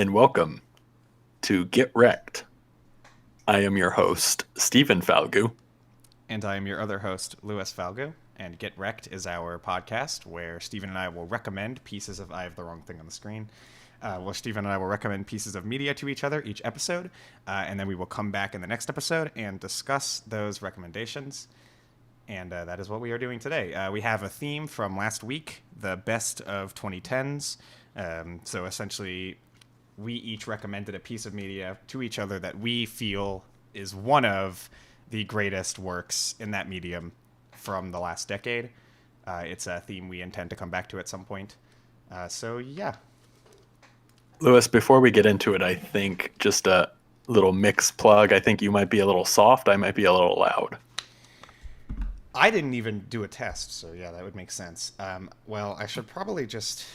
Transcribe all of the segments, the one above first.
and welcome to Get Recc'd. I am your host, Stephen Falgout. And I am your other host, Louis Falgo. And Get Recc'd is our podcast where Stephen and I will recommend pieces of... I have the wrong thing on the screen. Where Stephen and I will recommend pieces of media to each other each episode. And then we will come back in the next episode and discuss those recommendations. And that is what we are doing today. We have a theme from last week, the best of 2010s. So essentially, we each recommended a piece of media to each other that we feel is one of the greatest works in that medium from the last decade. It's a theme we intend to come back to at some point. So, yeah. Louis, before we get into it, I think just a little mix plug. I think you might be a little soft. I might be a little loud. I didn't even do a test, so yeah, that would make sense. Well, I should probably just...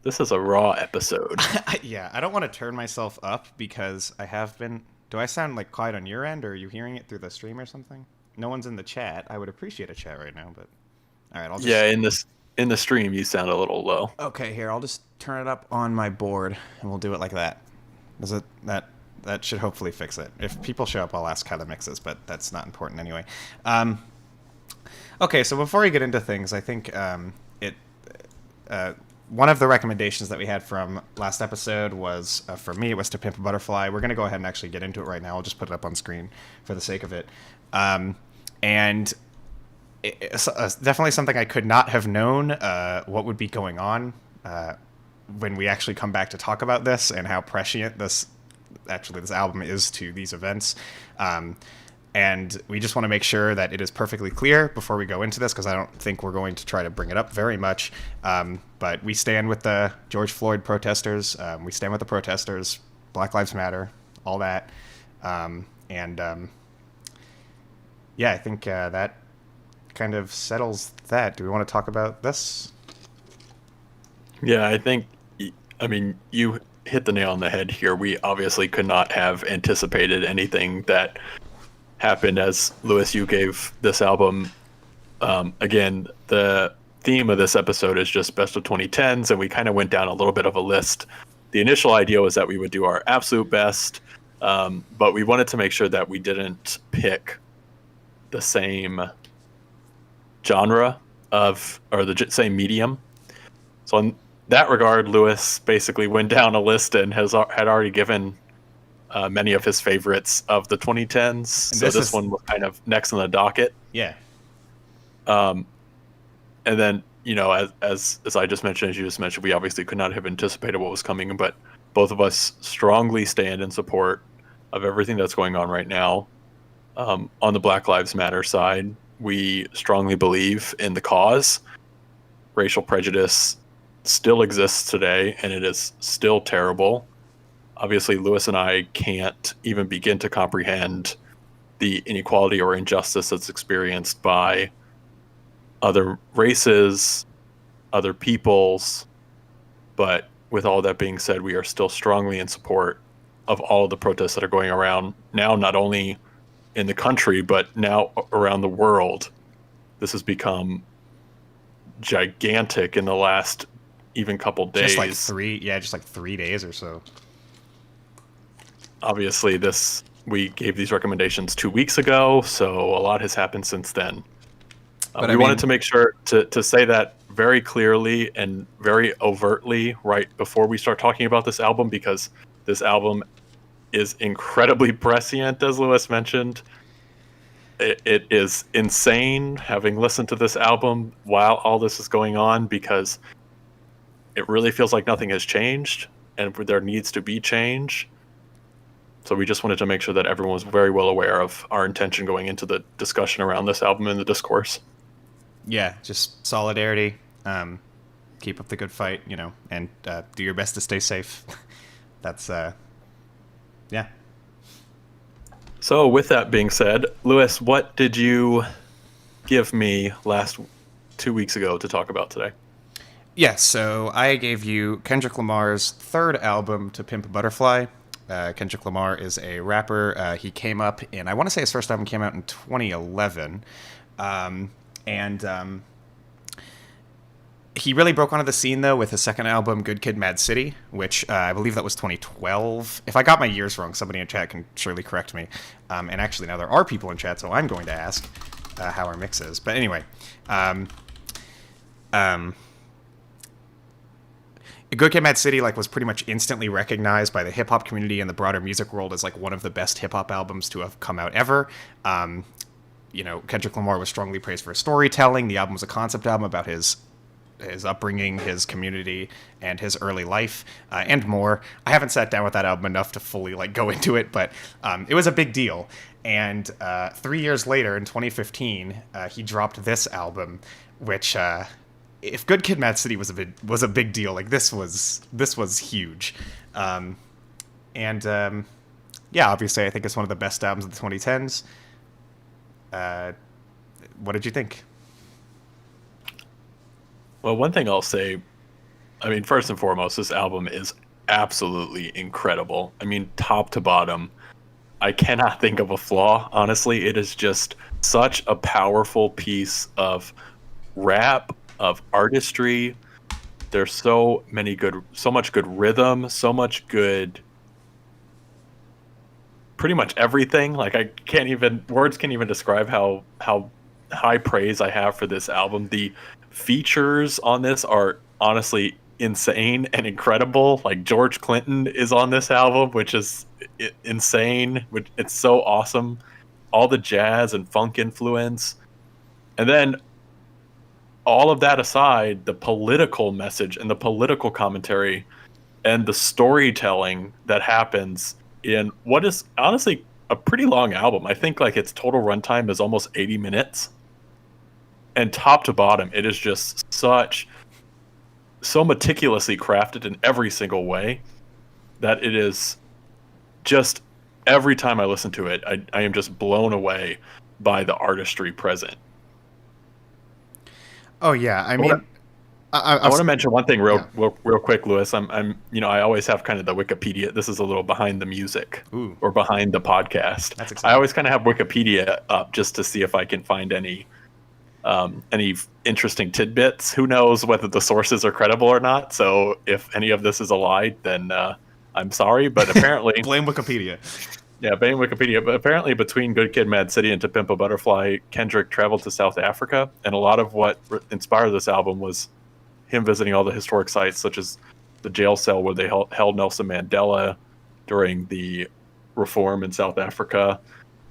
This is a raw episode. Yeah, I don't want to turn myself up because I have been... Do I sound like quiet on your end, or are you hearing it through the stream or something? No one's in the chat. I would appreciate a chat right now, but... All right, I'll just... Yeah, in the stream, you sound a little low. Okay, here, I'll just turn it up on my board, and we'll do it like that. Is it... That should hopefully fix it. If people show up, I'll ask how the mix is, but that's not important anyway. Okay, so before we get into things, I think one of the recommendations that we had from last episode was, for me, it was To Pimp a Butterfly. We're going to go ahead and actually get into it right now. I'll just put it up on screen for the sake of it. And it's definitely something I could not have known what would be going on when we actually come back to talk about this and how prescient this album is to these events. And we just want to make sure that it is perfectly clear before we go into this, because I don't think we're going to try to bring it up very much. But we stand with the George Floyd protesters. We stand with the protesters. Black Lives Matter, all that. Yeah, I think that kind of settles that. Do we want to talk about this? Yeah, I mean, you hit the nail on the head here. We obviously could not have anticipated anything that happened. As Louis, you gave this album, again, the theme of this episode is just best of 2010s, and we kind of went down a little bit of a list. The initial idea was that we would do our absolute best, but we wanted to make sure that we didn't pick the same genre or the same medium. So in that regard, Louis basically went down a list and had already given many of his favorites of the 2010s. So this one was kind of next on the docket. Yeah. And then, as I just mentioned, as you just mentioned, we obviously could not have anticipated what was coming, but both of us strongly stand in support of everything that's going on right now. On the Black Lives Matter side, we strongly believe in the cause. Racial prejudice still exists today, and it is still terrible. Obviously, Louis and I can't even begin to comprehend the inequality or injustice that's experienced by other races, other peoples. But with all that being said, we are still strongly in support of all of the protests that are going around now, not only in the country, but now around the world. This has become gigantic in the last even couple days. Just like 3 days or so. Obviously, we gave these recommendations 2 weeks ago, so a lot has happened since then. But wanted to make sure to say that very clearly and very overtly right before we start talking about this album, because this album is incredibly prescient, as Louis mentioned. It is insane having listened to this album while all this is going on, because it really feels like nothing has changed, and there needs to be change. So we just wanted to make sure that everyone was very well aware of our intention going into the discussion around this album and the discourse. Yeah, just solidarity. Keep up the good fight, and do your best to stay safe. That's, yeah. So with that being said, Louis, what did you give me 2 weeks ago to talk about today? Yeah, so I gave you Kendrick Lamar's third album, To Pimp a Butterfly. Kendrick Lamar is a rapper. He came up in, I want to say his first album came out in 2011. He really broke onto the scene, though, with his second album, Good Kid, Mad City, which I believe that was 2012. If I got my years wrong, somebody in chat can surely correct me. And actually, now there are people in chat, so I'm going to ask how our mix is. But anyway, Good Kid, Mad City was pretty much instantly recognized by the hip hop community and the broader music world as one of the best hip hop albums to have come out ever. Kendrick Lamar was strongly praised for his storytelling. The album was a concept album about his upbringing, his community, and his early life, and more. I haven't sat down with that album enough to fully go into it, but it was a big deal. And 3 years later, in 2015, he dropped this album, which, if Good Kid, Mad City was a big deal, this was huge. Yeah, obviously, I think it's one of the best albums of the 2010s. What did you think? Well, one thing I'll say, I mean, first and foremost, this album is absolutely incredible. I mean, top to bottom, I cannot think of a flaw, honestly. It is just such a powerful piece of rap, of artistry. There's so much good rhythm, so much good, pretty much everything. Words can't even describe how high praise I have for this album. The features on this are honestly insane and incredible. George Clinton is on this album, which is insane. It's so awesome. All the jazz and funk influence. And then all of that aside, the political message and the political commentary and the storytelling that happens in what is honestly a pretty long album. I think its total runtime is almost 80 minutes. And top to bottom, it is just so meticulously crafted in every single way that it is just, every time I listen to it, I am just blown away by the artistry present. Oh yeah, I want to mention one thing real quick, Lewis. I always have kind of the Wikipedia. This is a little behind the music. Ooh. Or behind the podcast. That's exciting. I always kind of have Wikipedia up just to see if I can find any interesting tidbits. Who knows whether the sources are credible or not? So if any of this is a lie, then I'm sorry. But apparently, blame Wikipedia. Yeah, blame Wikipedia. But apparently, between Good Kid, Mad City and To Pimp a Butterfly, Kendrick traveled to South Africa, and a lot of what inspired this album was him visiting all the historic sites, such as the jail cell where they held Nelson Mandela during the reform in South Africa.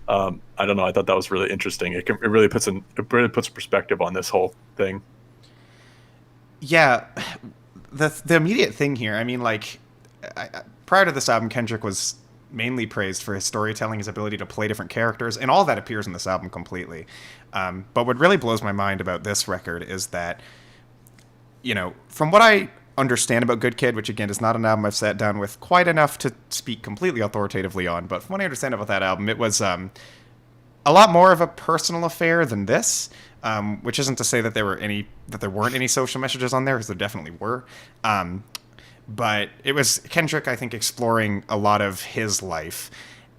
I don't know. I thought that was really interesting. It really puts perspective on this whole thing. Yeah, the immediate thing here. I mean, prior to this album, Kendrick was mainly praised for his storytelling, his ability to play different characters, and all that appears in this album completely. But what really blows my mind about this record is that, from what I understand about Good Kid, which again is not an album I've sat down with quite enough to speak completely authoritatively on, but from what I understand about that album, it was a lot more of a personal affair than this, which isn't to say that there weren't any social messages on there, because there definitely were. But it was Kendrick, I think, exploring a lot of his life.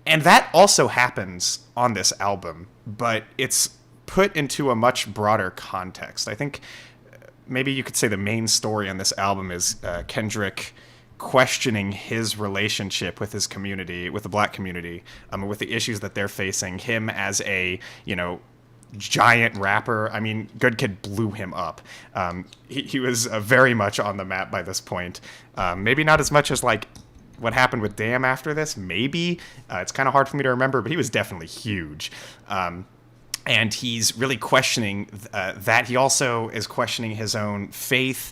And that also happens on this album, but it's put into a much broader context. I think maybe you could say the main story on this album is Kendrick questioning his relationship with his community, with the black community, with the issues that they're facing. Him as a, giant rapper. I mean, Good Kid blew him up. He was very much on the map by this point. Maybe not as much as what happened with Damn after this. Maybe it's kind of hard for me to remember, but he was definitely huge. And he's really questioning that. He also is questioning his own faith,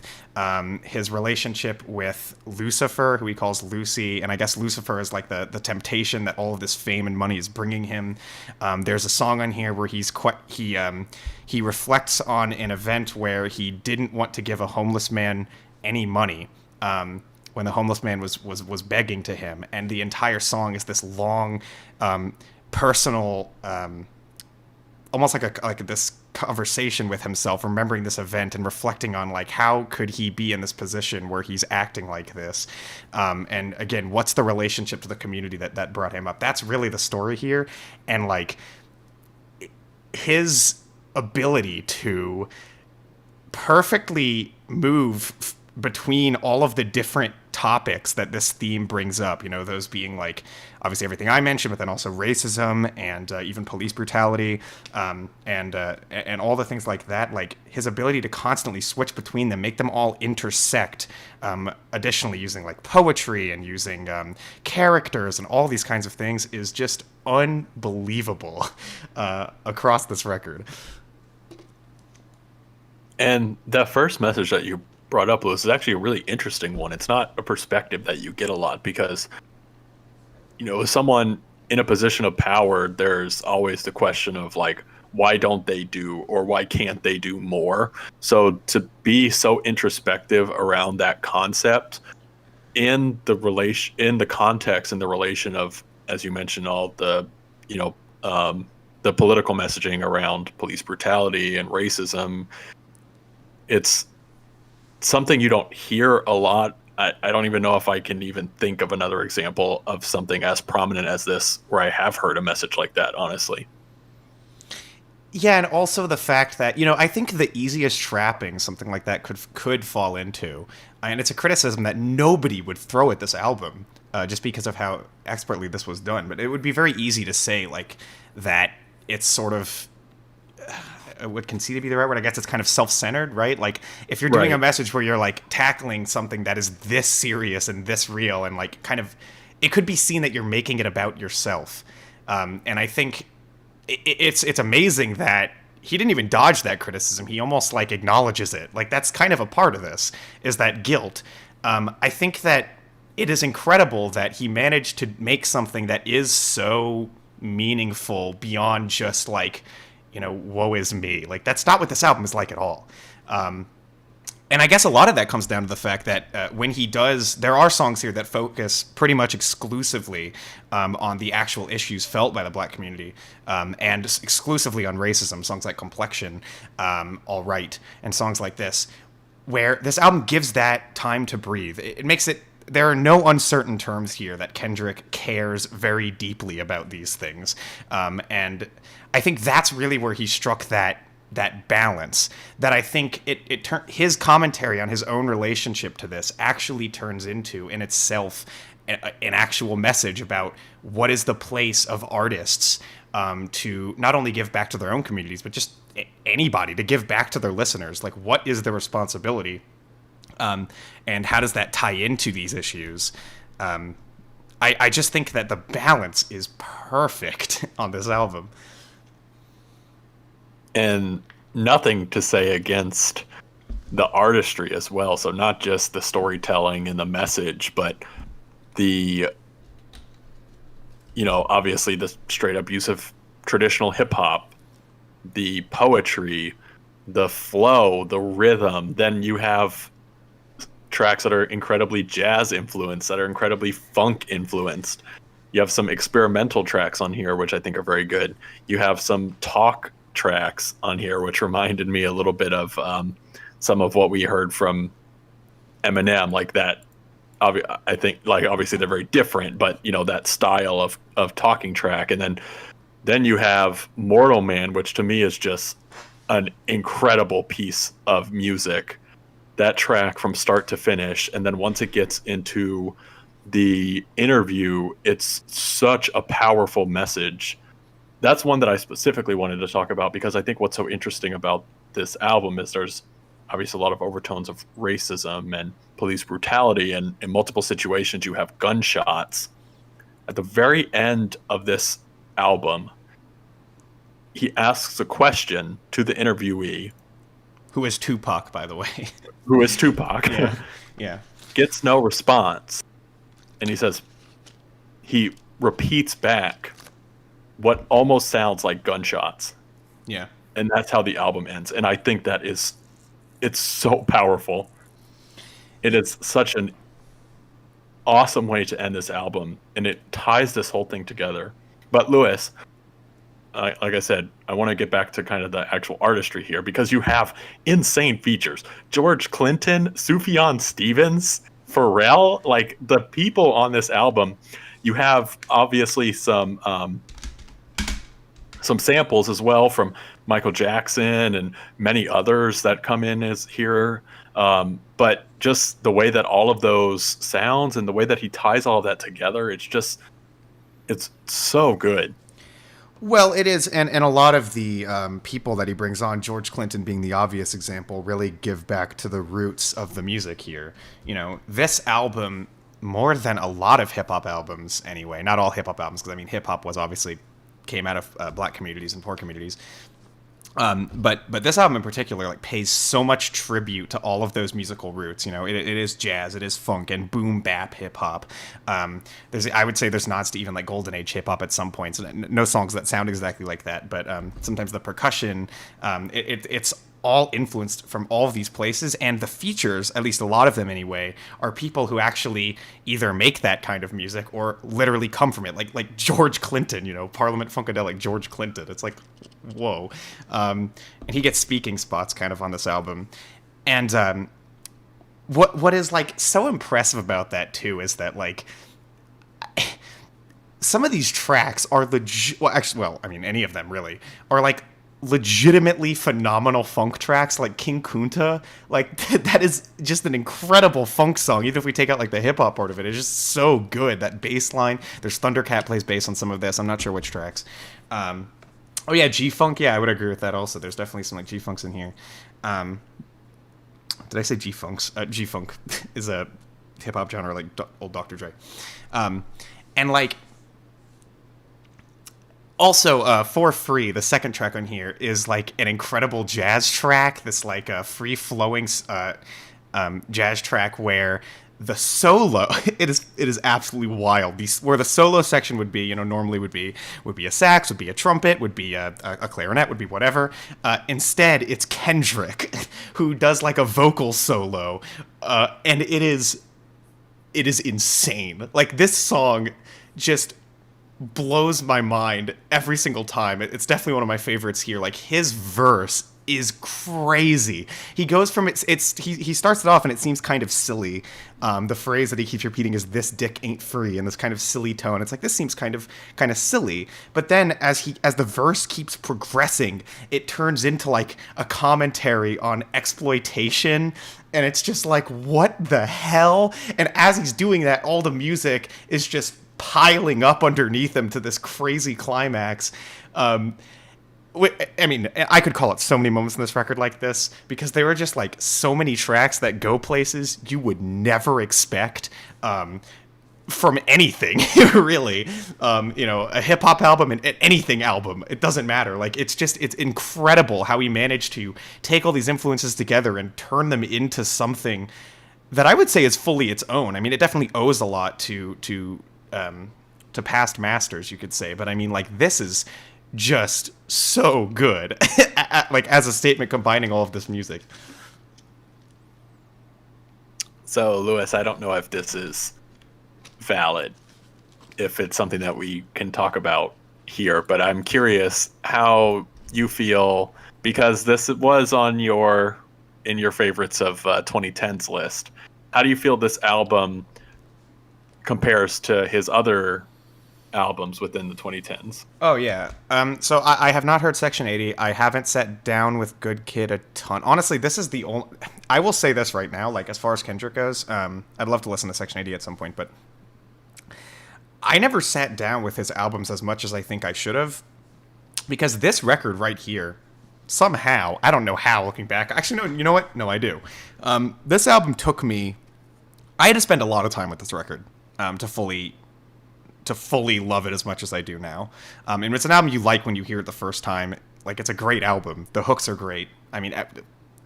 his relationship with Lucifer, who he calls Lucy. And I guess Lucifer is the temptation that all of this fame and money is bringing him. There's a song on here where he reflects on an event where he didn't want to give a homeless man any money. When the homeless man was begging to him. And the entire song is this long, personal, almost like this conversation with himself, remembering this event and reflecting on how could he be in this position where he's acting like this, and again, what's the relationship to the community that brought him up. That's really the story here. And his ability to perfectly move between all of the different topics that this theme brings up, you know, those being like obviously everything I mentioned, but then also racism and even police brutality, and all the things like that. Like his ability to constantly switch between them, make them all intersect. Additionally, using like poetry and using characters and all these kinds of things is just unbelievable across this record. And that first message that you brought up, Lewis, is actually a really interesting one. It's not a perspective that you get a lot because, you know, as someone in a position of power, there's always the question of like, why don't they do or why can't they do more? So to be so introspective around that concept in the relation, in the context and the relation of, as you mentioned, all the, you know, the political messaging around police brutality and racism, it's something you don't hear a lot. I don't even know if I can even think of another example of something as prominent as this where I have heard a message like that, honestly. Yeah, and also the fact that, you know, I think the easiest trapping something like that could fall into, and it's a criticism that nobody would throw at this album, just because of how expertly this was done. But it would be very easy to say like that it's sort of would concede to be the right word. I guess it's kind of self-centered, right? Like if you're doing Right. a message where you're like tackling something that is this serious and this real, and like kind of, it could be seen that you're making it about yourself. And I think it's amazing that he didn't even dodge that criticism. He almost like acknowledges it. Like that's kind of a part of this, is that guilt. I think that it is incredible that he managed to make something that is so meaningful beyond just like, you know, woe is me. Like that's not what this album is like at all. And I guess a lot of that comes down to the fact that when he does, there are songs here that focus pretty much exclusively on the actual issues felt by the black community, and exclusively on racism. Songs like Complexion, All Right, and songs like this, where this album gives that time to breathe. It makes it, there are no uncertain terms here that Kendrick cares very deeply about these things. And I think that's really where he struck that balance, that I think his commentary on his own relationship to this actually turns into in itself an actual message about what is the place of artists to not only give back to their own communities, but just anybody to give back to their listeners. Like what is the responsibility? And how does that tie into these issues? I just think that the balance is perfect on this album. And nothing to say against the artistry as well. So not just the storytelling and the message, but the, you know, obviously the straight up use of traditional hip hop, the poetry, the flow, the rhythm. Then you have tracks that are incredibly jazz influenced, that are incredibly funk influenced. You have some experimental tracks on here, which I think are very good. You have some talk tracks on here, which reminded me a little bit of some of what we heard from Eminem, like that. I think, like, obviously they're very different, but you know, that style of talking track. And then you have Mortal Man, which to me is just an incredible piece of music. That track from start to finish, and then once it gets into the interview, it's such a powerful message. That's one that I specifically wanted to talk about because I think what's so interesting about this album is there's obviously a lot of overtones of racism and police brutality, and in multiple situations you have gunshots. At the very end of this album, he asks a question to the interviewee, Who is Tupac, by the way. who is Tupac. Yeah. Gets no response, and he repeats back what almost sounds like gunshots. Yeah. And that's how the album ends. And I think it's so powerful. It is such an awesome way to end this album, and it ties this whole thing together. But Lewis, like I said, I want to get back to kind of the actual artistry here, because you have insane features. George Clinton, Sufjan Stevens, Pharrell, like the people on this album. You have obviously some samples as well from Michael Jackson and many others that come in as here. But just the way that all of those sounds and the way that he ties all of that together, it's so good. Well, it is, and a lot of the people that he brings on, George Clinton being the obvious example, really give back to the roots of the music here. You know, this album, more than a lot of hip-hop albums anyway, not all hip-hop albums, because, I mean, hip-hop was obviously came out of black communities and poor communities. But this album in particular like pays so much tribute to all of those musical roots. You know, it is jazz, it is funk, and boom bap hip hop. I would say there's nods to even like golden age hip hop at some points. No songs that sound exactly like that, but sometimes the percussion, it's all influenced from all of these places, and the features, at least a lot of them anyway, are people who actually either make that kind of music or literally come from it, like George Clinton, you know, Parliament Funkadelic George Clinton. It's like, whoa. And he gets speaking spots kind of on this album. And what is like so impressive about that too is that like some of these tracks are any of them really are like legitimately phenomenal funk tracks, like King Kunta. Like that is just an incredible funk song, even if we take out like the hip-hop part of it. It's just so good. That bass line, there's Thundercat plays bass on some of this, I'm not sure which tracks. Oh yeah, G-Funk, yeah, I would agree with that also. There's definitely some like G-Funks in here. Did I say G-Funks? G-Funk is a hip-hop genre like old Dr. Dre. And like also, For Free, the second track on here, is like an incredible jazz track. This like free-flowing jazz track where the solo it is absolutely wild. Where the solo section would be, you know, normally would be a sax, would be a trumpet, would be a clarinet, would be whatever. Instead, it's Kendrick who does like a vocal solo, and it is insane. Like this song just blows my mind every single time. It's definitely one of my favorites here. Like his verse is crazy. He goes from he starts it off and it seems kind of silly. The phrase that he keeps repeating is "this dick ain't free" in this kind of silly tone. It's like this seems kind of silly. But then as the verse keeps progressing, it turns into like a commentary on exploitation. And it's just like, what the hell? And as he's doing that, all the music is just piling up underneath him to this crazy climax. I mean, I could call it so many moments in this record like this, because there are just like so many tracks that go places you would never expect from anything, really. You know, a hip hop album and anything album, it doesn't matter. Like it's incredible how he managed to take all these influences together and turn them into something that I would say is fully its own. I mean, it definitely owes a lot to past masters, you could say, but I mean, like, this is just so good. Like as a statement combining all of this music. So Lewis, I don't know if this is valid, if it's something that we can talk about here, but I'm curious how you feel, because this was in your favorites of 2010's list. How do you feel this album compares to his other albums within the 2010s? Oh yeah. So I have not heard Section 80. I haven't sat down with Good Kid a ton. Honestly, this is the only. I will say this right now. Like as far as Kendrick goes, I'd love to listen to Section 80 at some point, but I never sat down with his albums as much as I think I should have, because this record right here, somehow, I don't know how looking back. Actually, no. You know what? No, I do. This album took me. I had to spend a lot of time with this record to fully love it as much as I do now. And it's an album you like when you hear it the first time. Like, it's a great album. The hooks are great. I mean,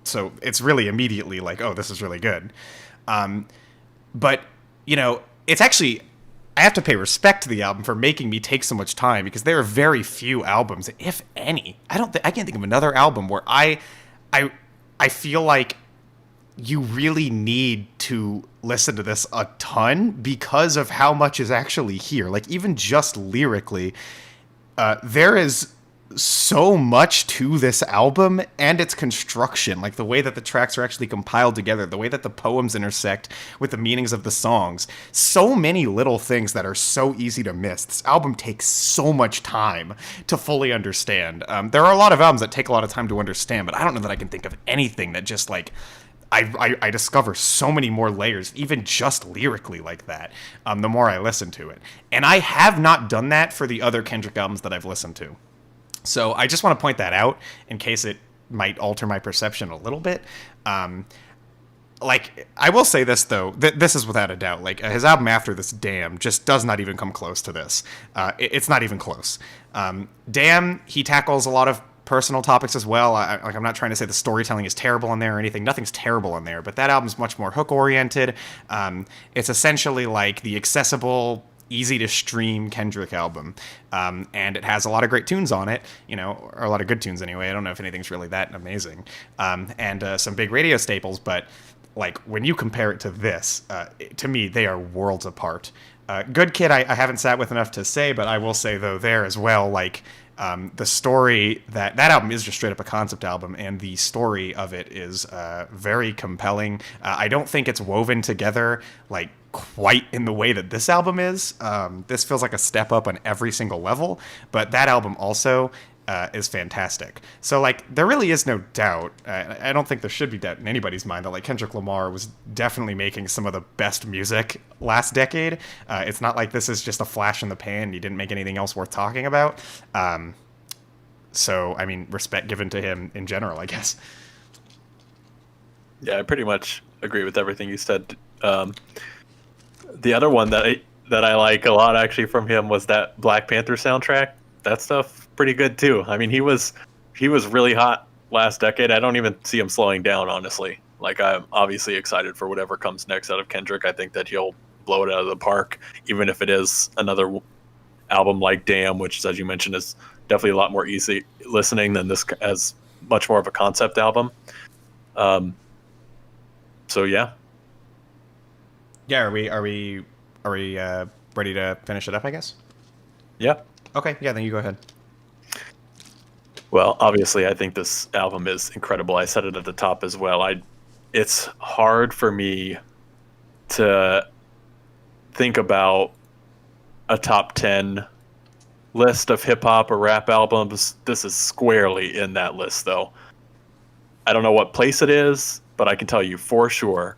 so it's really immediately like, oh, this is really good. But, you know, it's actually, I have to pay respect to the album for making me take so much time, because there are very few albums, if any. I can't think of another album where I feel like you really need to listen to this a ton because of how much is actually here. Like, even just lyrically, there is so much to this album and its construction, like the way that the tracks are actually compiled together, the way that the poems intersect with the meanings of the songs. So many little things that are so easy to miss. This album takes so much time to fully understand. There are a lot of albums that take a lot of time to understand, but I don't know that I can think of anything that just like, I discover so many more layers, even just lyrically like that, the more I listen to it. And I have not done that for the other Kendrick albums that I've listened to. So I just want to point that out in case it might alter my perception a little bit. Like, I will say this, though. This is without a doubt. Like, his album after this, Damn, just does not even come close to this. It's not even close. Damn, he tackles a lot of personal topics as well. I'm not trying to say the storytelling is terrible in there or anything. Nothing's terrible in there. But that album's much more hook-oriented. It's essentially like the accessible, easy to stream Kendrick album, and it has a lot of great tunes on it, or a lot of good tunes anyway. I don't know if anything's really that amazing, and some big radio staples, but like when you compare it to this, to me they are worlds apart. Good Kid I haven't sat with enough to say, but I will say though there as well, like the story that album is just straight up a concept album, and the story of it is very compelling. I don't think it's woven together like quite in the way that this album is. This feels like a step up on every single level, but that album also is fantastic. So like there really is no doubt. I don't think there should be doubt in anybody's mind that like Kendrick Lamar was definitely making some of the best music last decade. It's not like this is just a flash in the pan. He didn't make anything else worth talking about. So I mean, respect given to him in general, I guess. Yeah, I pretty much agree with everything you said. The other one that I like a lot actually from him was that Black Panther soundtrack. That stuff pretty good too. I mean, he was really hot last decade. I don't even see him slowing down, honestly. Like, I'm obviously excited for whatever comes next out of Kendrick. I think that he'll blow it out of the park, even if it is another album like Damn, which, as you mentioned, is definitely a lot more easy listening than this, as much more of a concept album. So yeah. Yeah, are we ready to finish it up, I guess? Yeah. Okay, yeah, then you go ahead. Well, obviously, I think this album is incredible. I said it at the top as well. It's hard for me to think about a top 10 list of hip-hop or rap albums. This is squarely in that list, though. I don't know what place it is, but I can tell you for sure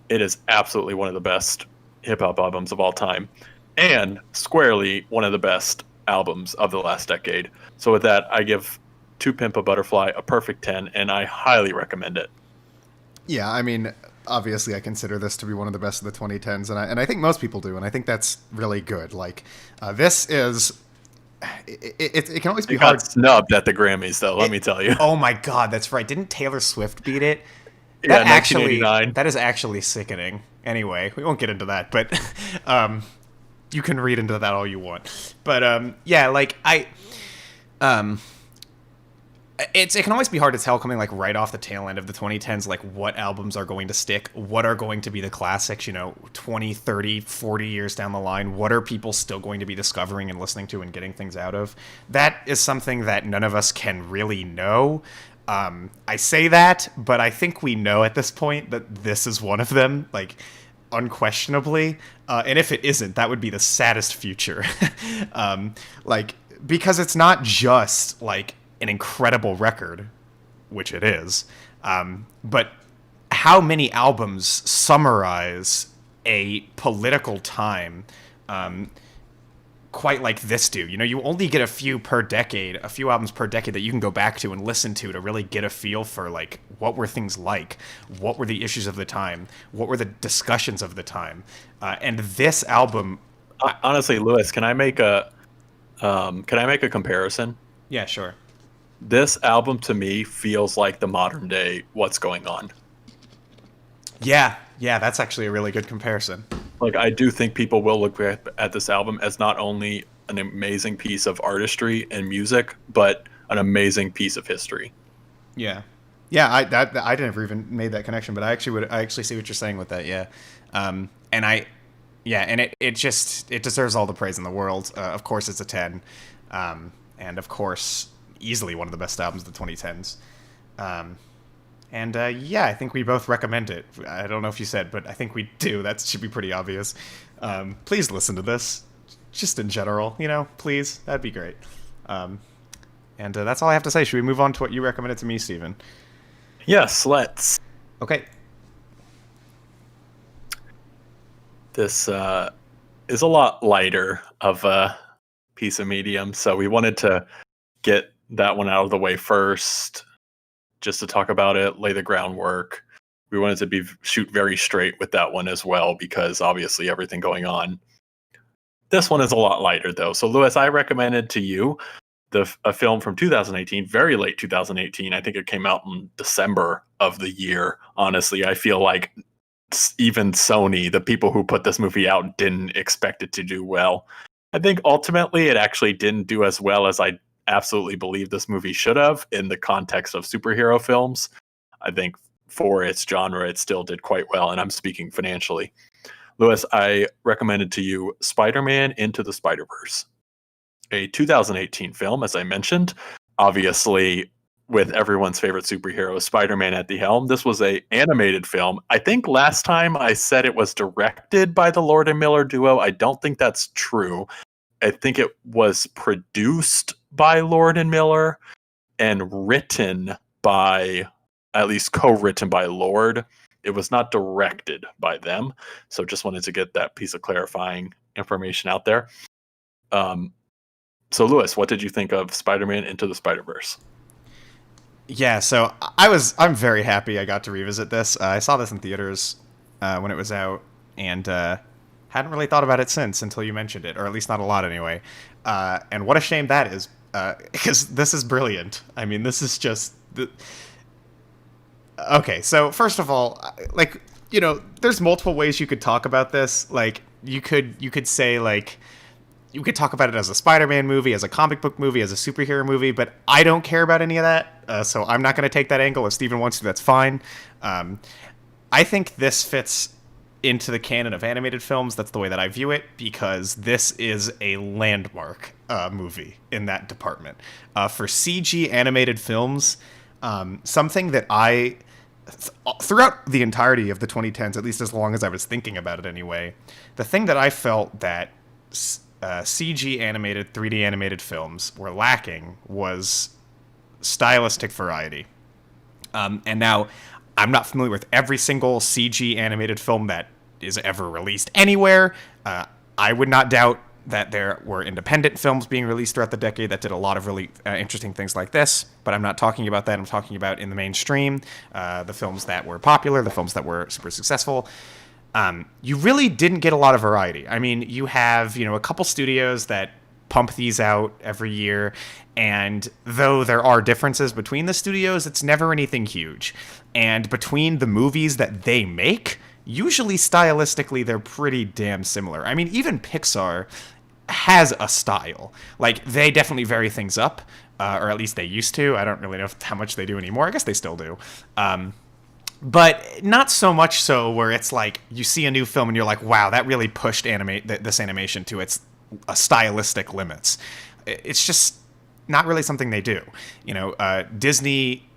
it is absolutely one of the best hip-hop albums of all time, and squarely one of the best albums of the last decade. So with that, I give To Pimp a Butterfly a perfect 10, and I highly recommend it. Yeah, I mean, obviously I consider this to be one of the best of the 2010s, and I think most people do, and I think that's really good. Like, this is... It can always be hard. Got snubbed at the Grammys, though, let me tell you. Oh my god, that's right. Didn't Taylor Swift beat it? Yeah, 1989. That is actually sickening. Anyway, we won't get into that, but you can read into that all you want. But yeah, like it can always be hard to tell coming like right off the tail end of the 2010s, like what albums are going to stick, what are going to be the classics, 20, 30, 40 years down the line, what are people still going to be discovering and listening to and getting things out of? That is something that none of us can really know. I say that, but I think we know at this point that this is one of them, like, unquestionably. And if it isn't, that would be the saddest future. Like, because it's not just, like, an incredible record, which it is, but how many albums summarize a political time quite like this do? You only get a few albums per decade that you can go back to and listen to really get a feel for, like, what were things like, what were the issues of the time, what were the discussions of the time, and this album. Honestly, Lewis, can I make a comparison? Yeah, sure. This album to me feels like the modern day What's Going On. Yeah, that's actually a really good comparison. Like, I do think people will look at this album as not only an amazing piece of artistry and music, but an amazing piece of history. Yeah. Yeah, I never even made that connection, but I actually see what you're saying with that. Yeah, and it deserves all the praise in the world. Of course, it's a 10, and of course, easily one of the best albums of the 2010s. And I think we both recommend it. I don't know if you said, but I think we do. That should be pretty obvious. Please listen to this, just in general. Please, that'd be great. And that's all I have to say. Should we move on to what you recommended to me, Steven? Yes, let's. Okay. This is a lot lighter of a piece of medium, so we wanted to get that one out of the way first, just to talk about it, lay the groundwork. We wanted to shoot very straight with that one as well, because obviously everything going on. This one is a lot lighter though. So Lewis, I recommended to you a film from 2018, very late 2018. I think it came out in December of the year. Honestly, I feel like even Sony, the people who put this movie out, didn't expect it to do well. I think ultimately it actually didn't do as well as I absolutely believe this movie should have in the context of superhero films. I think for its genre, it still did quite well, and I'm speaking financially. Lewis, I recommended to you Spider-Man Into the Spider-Verse, a 2018 film, as I mentioned, obviously with everyone's favorite superhero, Spider-Man at the helm. This was a animated film. I think last time I said it was directed by the Lord and Miller duo. I don't think that's true. I think it was produced by Lord and Miller and written by, at least co-written by Lord. It was not directed by them. So just wanted to get that piece of clarifying information out there. So Lewis, what did you think of Spider-Man Into the Spider-Verse? Yeah, so I'm very happy I got to revisit this. I saw this in theaters when it was out, and hadn't really thought about it since until you mentioned it, or at least not a lot anyway. And what a shame that is, because this is brilliant. I mean, this is just okay. So first of all, like, you know, there's multiple ways you could talk about this. Like, you could say, like, you could talk about it as a Spider-Man movie, as a comic book movie, as a superhero movie, but I don't care about any of that, so I'm not going to take that angle. If Steven wants to, that's fine. I think this fits into the canon of animated films. That's the way that I view it, because this is a landmark movie in that department. For CG animated films, something that throughout the entirety of the 2010s, at least as long as I was thinking about it anyway, the thing that I felt that CG animated, 3D animated films were lacking was stylistic variety. And now, I'm not familiar with every single CG animated film that is ever released anywhere. I would not doubt that there were independent films being released throughout the decade that did a lot of really interesting things like this, but I'm not talking about that. I'm talking about in the mainstream, the films that were popular, the films that were super successful. You really didn't get a lot of variety. I mean, you have, a couple studios that pump these out every year, and though there are differences between the studios, it's never anything huge. And between the movies that they make, usually stylistically, they're pretty damn similar. I mean, even Pixar has a style. Like, they definitely vary things up, or at least they used to. I don't really know how much they do anymore. I guess they still do. But not so much so where it's like you see a new film and you're like, wow, that really pushed this animation to its stylistic limits. It's just not really something they do. Disney,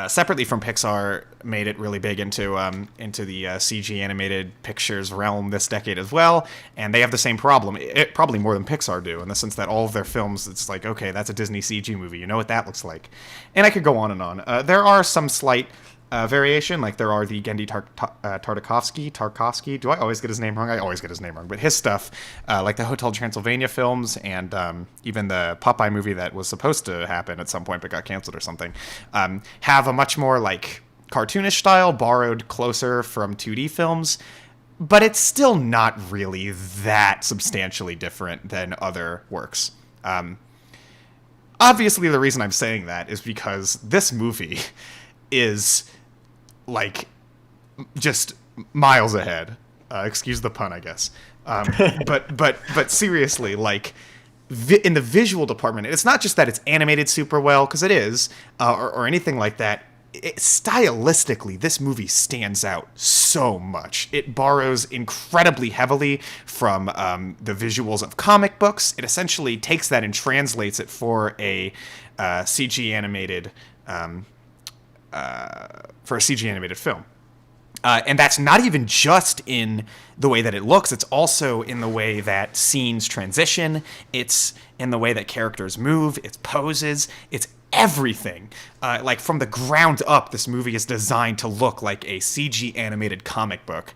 separately from Pixar, made it really big into the CG animated pictures realm this decade as well, and they have the same problem, probably more than Pixar do, in the sense that all of their films, it's like, okay, that's a Disney CG movie, you know what that looks like. And I could go on and on. There are some slight variation, like there are the Genndy Tartakovsky. Do I always get his name wrong? I always get his name wrong. But his stuff, like the Hotel Transylvania films and even the Popeye movie that was supposed to happen at some point but got canceled or something, have a much more like cartoonish style, borrowed closer from 2D films. But it's still not really that substantially different than other works. Obviously, the reason I'm saying that is because this movie is like just miles ahead. Excuse the pun, I guess. But seriously, like in the visual department, it's not just that it's animated super well, because it is, or anything like that. Stylistically, this movie stands out so much. It borrows incredibly heavily from the visuals of comic books. It essentially takes that and translates it for a CG animated film. And that's not even just in the way that it looks. It's also in the way that scenes transition. It's in the way that characters move. It's poses. It's everything. Like from the ground up, this movie is designed to look like a CG animated comic book.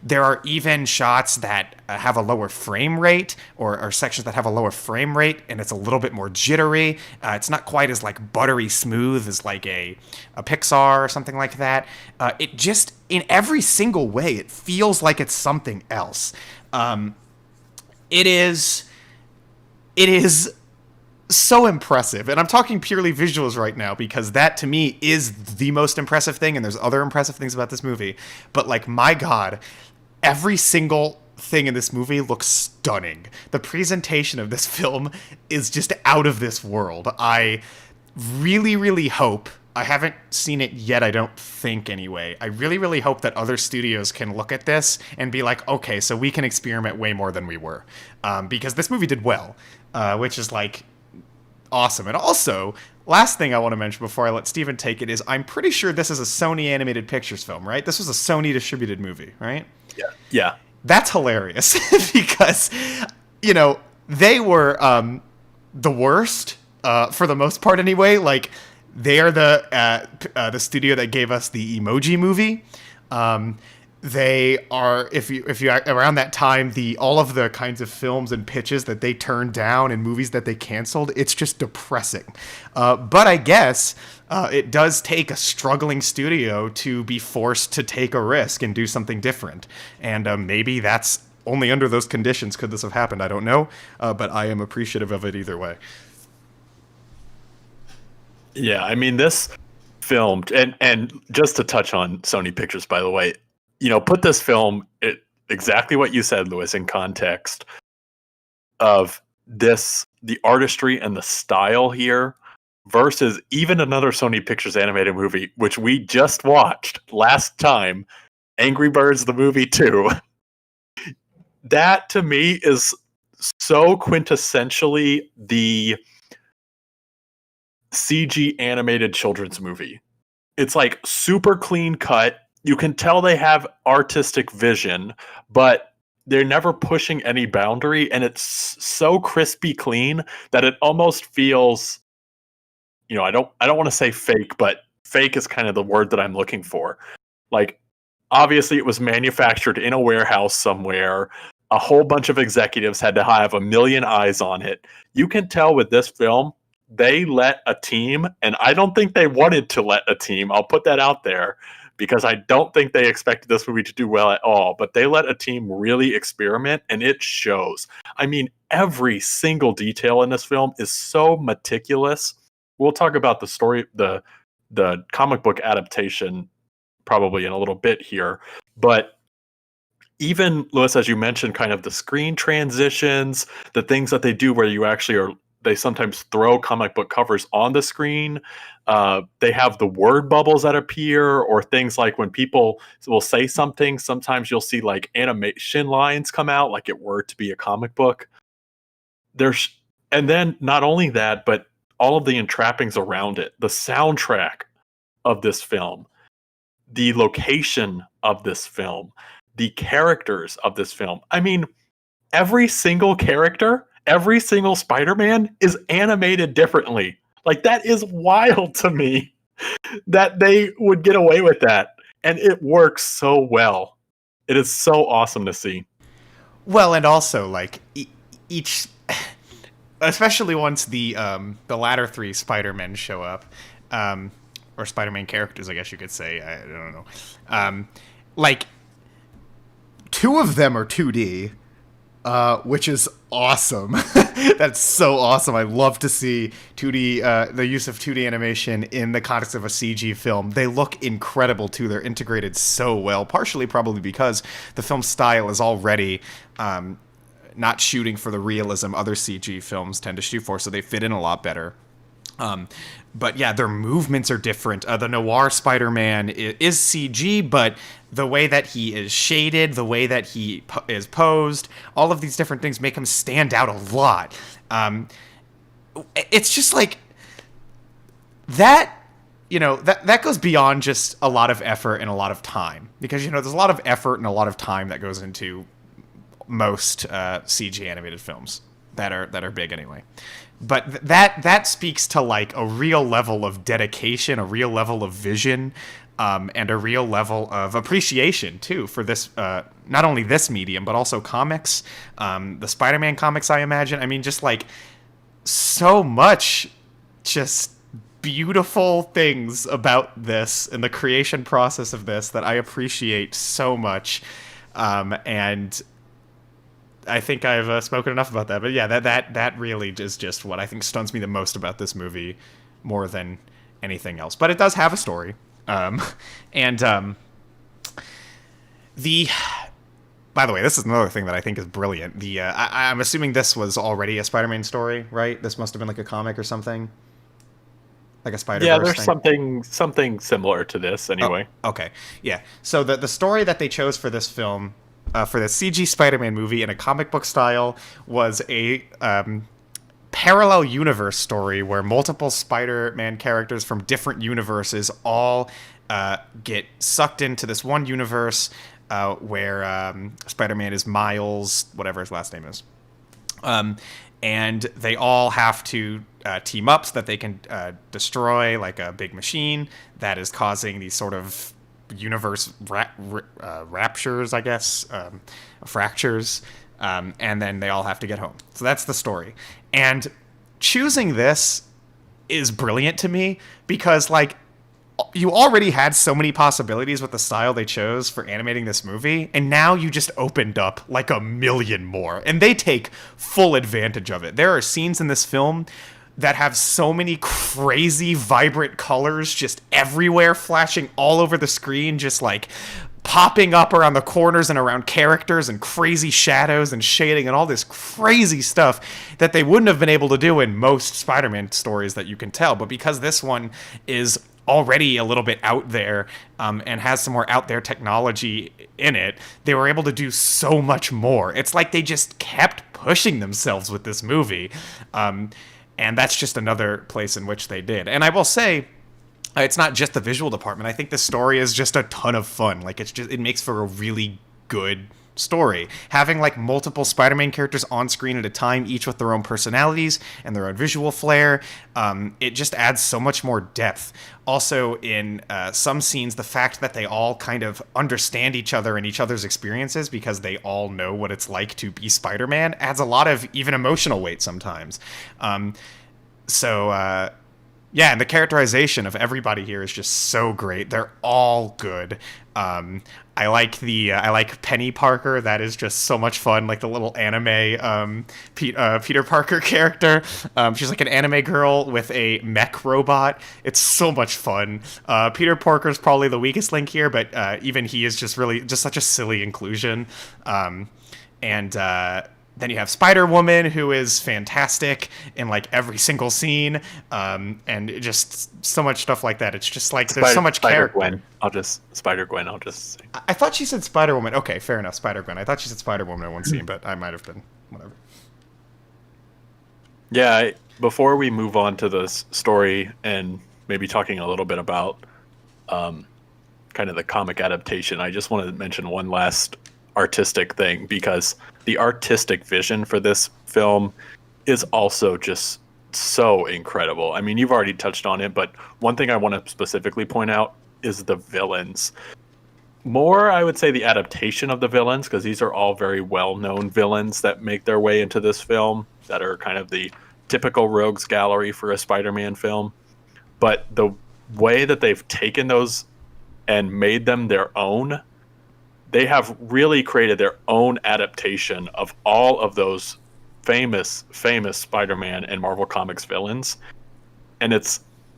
There are even shots that have a lower frame rate, or sections that have a lower frame rate, and it's a little bit more jittery. It's not quite as like buttery smooth as like a Pixar or something like that. It just, in every single way, it feels like it's something else. It is so impressive, and I'm talking purely visuals right now because that to me is the most impressive thing, and there's other impressive things about this movie, but like, my god, every single thing in this movie looks stunning. The presentation of this film is just out of this world. I really hope, I haven't seen it yet, I don't think anyway, I really hope that other studios can look at this and be like, okay, so we can experiment way more than we were, because this movie did well, which is like awesome. And also, last thing I want to mention before I let Steven take it is, I'm pretty sure this is a Sony Animated Pictures film, right? This was a Sony distributed movie, right? Yeah. That's hilarious because, you know, they were the worst for the most part anyway. Like, they are the studio that gave us the Emoji Movie. They are, if you around that time, all of the kinds of films and pitches that they turned down and movies that they canceled, it's just depressing. But I guess it does take a struggling studio to be forced to take a risk and do something different. And maybe that's only under those conditions could this have happened. I don't know, but I am appreciative of it either way. Yeah, I mean, this film, and just to touch on Sony Pictures, by the way, you know, put this film, exactly what you said, Lewis, in context of this, the artistry and the style here versus even another Sony Pictures animated movie, which we just watched last time, Angry Birds, the movie 2. That, to me, is so quintessentially the CG animated children's movie. It's like super clean cut. You can tell they have artistic vision, but they're never pushing any boundary, and it's so crispy clean that it almost feels, you know, I don't want to say fake, but fake is kind of the word that I'm looking for. Like, obviously it was manufactured in a warehouse somewhere. A whole bunch of executives had to have a million eyes on it. You can tell with this film, they let a team, and I don't think they wanted to let a team, I'll put that out there, because I don't think they expected this movie to do well at all, but they let a team really experiment, and it shows. I mean, every single detail in this film is so meticulous. We'll talk about the story, the comic book adaptation probably in a little bit here, but even, Lewis, as you mentioned, kind of the screen transitions, the things that they do where you actually are, they sometimes throw comic book covers on the screen. They have the word bubbles that appear, or things like when people will say something, sometimes you'll see like animation lines come out like it were to be a comic book. And then not only that, but all of the entrappings around it, the soundtrack of this film, the location of this film, the characters of this film. I mean, every single character, every single Spider-Man is animated differently. Like, that is wild to me that they would get away with that. And it works so well. It is so awesome to see. Well, and also, like, each, especially once the latter three Spider-Men show up, or Spider-Man characters, I guess you could say. I don't know. Like, two of them are 2D. Which is awesome. That's so awesome. I love to see 2D, the use of 2D animation in the context of a CG film. They look incredible too. They're integrated so well, partially probably because the film style is already not shooting for the realism other CG films tend to shoot for, so they fit in a lot better. But yeah, their movements are different. The noir Spider-Man is CG, but the way that he is shaded, the way that he is posed, all of these different things make him stand out a lot. It's just like that, you know, that goes beyond just a lot of effort and a lot of time, because, you know, there's a lot of effort and a lot of time that goes into most CG animated films. that are big anyway. But that speaks to like a real level of dedication, a real level of vision, and a real level of appreciation too for this, not only this medium but also comics, the Spider-Man comics. I imagine. I mean, just like so much, just beautiful things about this and the creation process of this that I appreciate so much, and I think I've spoken enough about that. But yeah, that really is just what I think stuns me the most about this movie, more than anything else. But it does have a story, and the. By the way, this is another thing that I think is brilliant. I'm assuming this was already a Spider-Man story, right? This must have been like a comic or something, like a Spider-Verse Yeah, there's thing. something similar to this anyway. Oh, okay, yeah. So the story that they chose for this film, for the CG Spider-Man movie in a comic book style, was a parallel universe story where multiple Spider-Man characters from different universes all get sucked into this one universe, where Spider-Man is Miles, whatever his last name is. And they all have to team up so that they can destroy like a big machine that is causing these sort of universe raptures, I guess, fractures, and then they all have to get home. So that's the story. And choosing this is brilliant to me because, like, you already had so many possibilities with the style they chose for animating this movie, and now you just opened up like a million more, and they take full advantage of it. There are scenes in this film that have so many crazy, vibrant colors just everywhere, flashing all over the screen, just like popping up around the corners and around characters, and crazy shadows and shading and all this crazy stuff that they wouldn't have been able to do in most Spider-Man stories that you can tell. But because this one is already a little bit out there, and has some more out there technology in it, they were able to do so much more. It's like they just kept pushing themselves with this movie. And that's just another place in which they did. And I will say, it's not just the visual department. I think the story is just a ton of fun. Like, it makes for a really good story. Having like multiple Spider-Man characters on screen at a time, each with their own personalities and their own visual flair, it just adds so much more depth. Also, in some scenes, the fact that they all kind of understand each other and each other's experiences because they all know what it's like to be Spider-Man adds a lot of even emotional weight sometimes. Yeah, and the characterization of everybody here is just so great. They're all good. I like Penny Parker. That is just so much fun. Like the little anime Peter Parker character. She's like an anime girl with a mech robot. It's so much fun. Peter Parker's probably the weakest link here, but even he is just such a silly inclusion. Then you have Spider-Woman, who is fantastic in like every single scene, and just so much stuff like that. It's just like there's so much character. Spider-Gwen. I'll just say. I thought she said Spider-Woman. Okay, fair enough, Spider-Gwen. I thought she said Spider-Woman in one scene, but I might have been. Whatever. Yeah, before we move on to this story and maybe talking a little bit about kind of the comic adaptation, I just wanted to mention one last artistic thing, because the artistic vision for this film is also just so incredible. I mean, you've already touched on it, but one thing I want to specifically point out is the villains. More, I would say, the adaptation of the villains, because these are all very well-known villains that make their way into this film, that are kind of the typical rogues gallery for a Spider-Man film. But the way that they've taken those and made them their own, they have really created their own adaptation of all of those famous Spider-Man and Marvel Comics villains. And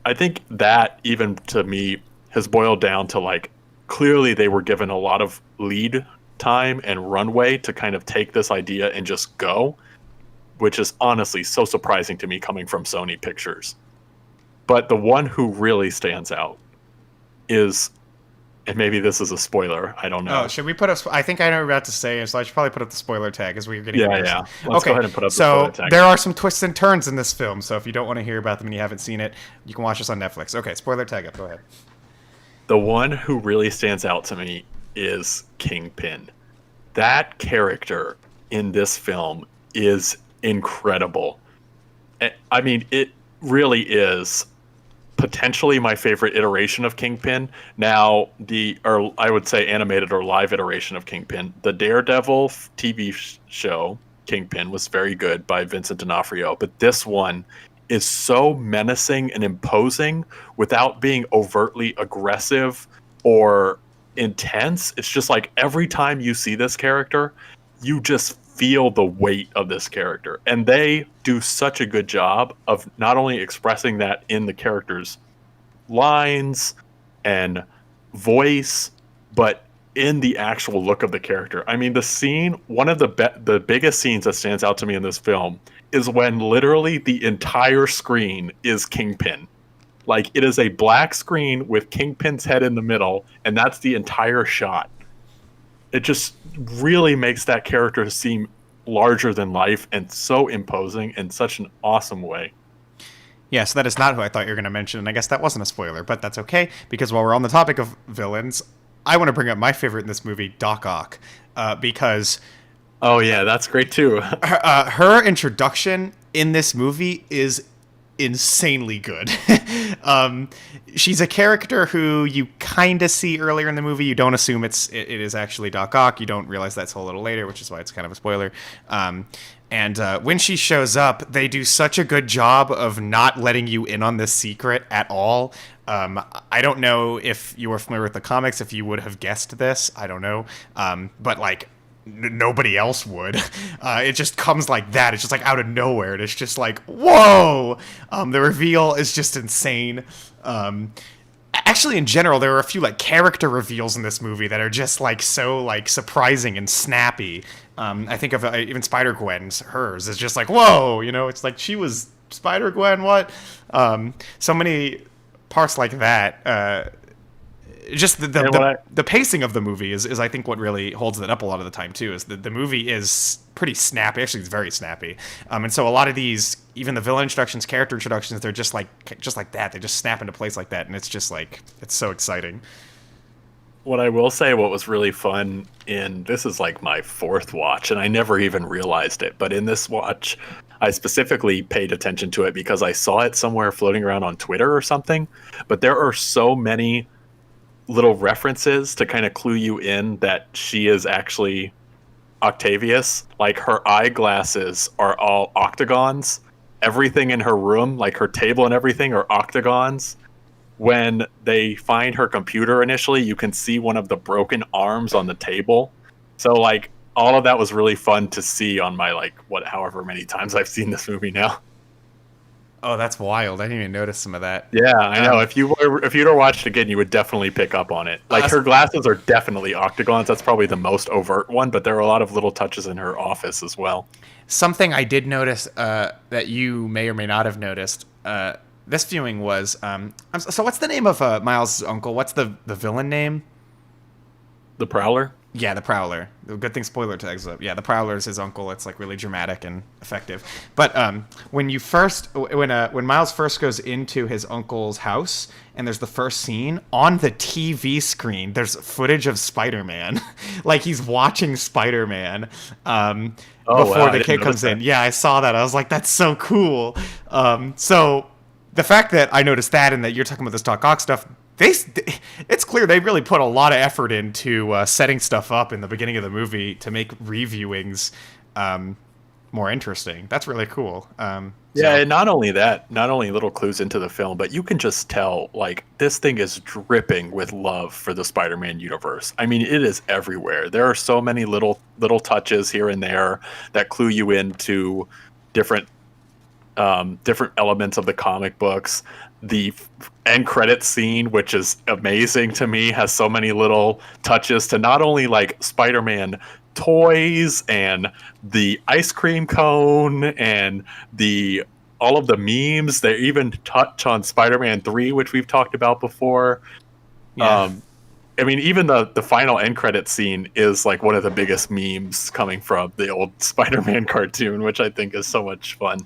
I think that, even to me, has boiled down to, like, clearly they were given a lot of lead time and runway to kind of take this idea and just go, which is honestly so surprising to me coming from Sony Pictures. But the one who really stands out is, and maybe this is a spoiler, I don't know. Oh, should we put up? I think I know what you're about to say, so I should probably put up the spoiler tag as we're getting. Yeah. Let's go ahead and put up the spoiler tag. There are some twists and turns in this film, so if you don't want to hear about them and you haven't seen it, you can watch this on Netflix. Okay, spoiler tag up. Go ahead. The one who really stands out to me is Kingpin. That character in this film is incredible. I mean, it really is potentially my favorite iteration of Kingpin. Now, or I would say animated or live iteration of Kingpin, the Daredevil TV show Kingpin was very good by Vincent D'Onofrio, but this one is so menacing and imposing without being overtly aggressive or intense. It's just like every time you see this character, you just feel the weight of this character. And they do such a good job of not only expressing that in the character's lines and voice, but in the actual look of the character. I mean, the scene, one of the biggest scenes that stands out to me in this film is when literally the entire screen is Kingpin. Like, it is a black screen with Kingpin's head in the middle, and that's the entire shot. It just really makes that character seem larger than life and so imposing in such an awesome way. Yeah, so that is not who I thought you were going to mention, and I guess that wasn't a spoiler, but that's okay, because while we're on the topic of villains, I want to bring up my favorite in this movie, Doc Ock, because... Oh, yeah, that's great, too. Her introduction in this movie is insanely good. She's a character who you kind of see earlier in the movie. You don't assume it is actually Doc Ock. You don't realize that's a little later, which is why it's kind of a spoiler. And when she shows up, they do such a good job of not letting you in on this secret at all. I don't know if you were familiar with the comics, if you would have guessed this. I don't know. But like, nobody else would. It just comes like that. It's just like out of nowhere. And it's just like, whoa! The reveal is just insane. Actually, in general, there are a few like character reveals in this movie that are just like so like surprising and snappy. I think of even Spider-Gwen's, hers is just like, whoa, you know, it's like she was Spider-Gwen, what? So many parts like that. Just the pacing of the movie is I think what really holds it up a lot of the time too. Is the movie is pretty snappy. Actually, it's very snappy. And so a lot of these, even the villain introductions, character introductions, they're just like that. They just snap into place like that, and it's just like it's so exciting. What I will say, what was really fun this is like my fourth watch, and I never even realized it, but in this watch, I specifically paid attention to it because I saw it somewhere floating around on Twitter or something. But there are so many little references to kind of clue you in that she is actually Octavius. Like, her eyeglasses are all octagons. Everything in her room, like her table and everything, are octagons. When they find her computer initially, you can see one of the broken arms on the table. So like, all of that was really fun to see on my however many times I've seen this movie now. Oh, that's wild. I didn't even notice some of that. Yeah, I know. If you'd have watched it again, you would definitely pick up on it. Like, her glasses are definitely octagons. That's probably the most overt one, but there are a lot of little touches in her office as well. Something I did notice that you may or may not have noticed this viewing was... so what's the name of Miles' uncle? What's the villain name? The Prowler? Yeah, the Prowler. Good thing spoiler tags up. Yeah, the Prowler is his uncle. It's like really dramatic and effective. But when Miles first goes into his uncle's house and there's the first scene on the TV screen, there's footage of Spider-Man, like he's watching Spider-Man before the kid comes in. Yeah, I saw that. I was like, that's so cool. So the fact that I noticed that and that you're talking about this Doc Ock stuff. It's clear they really put a lot of effort into setting stuff up in the beginning of the movie to make reviewings more interesting. That's really cool. Yeah, and not only little clues into the film, but you can just tell, like, this thing is dripping with love for the Spider-Man universe. I mean, it is everywhere. There are so many little touches here and there that clue you into different elements of the comic books. The end credit scene, which is amazing to me, has so many little touches to not only like Spider-Man toys and the ice cream cone and all of the memes. They even touch on Spider-Man 3, which we've talked about before. Yeah. I mean, even the final end credit scene is like one of the biggest memes coming from the old Spider-Man cartoon, which I think is so much fun.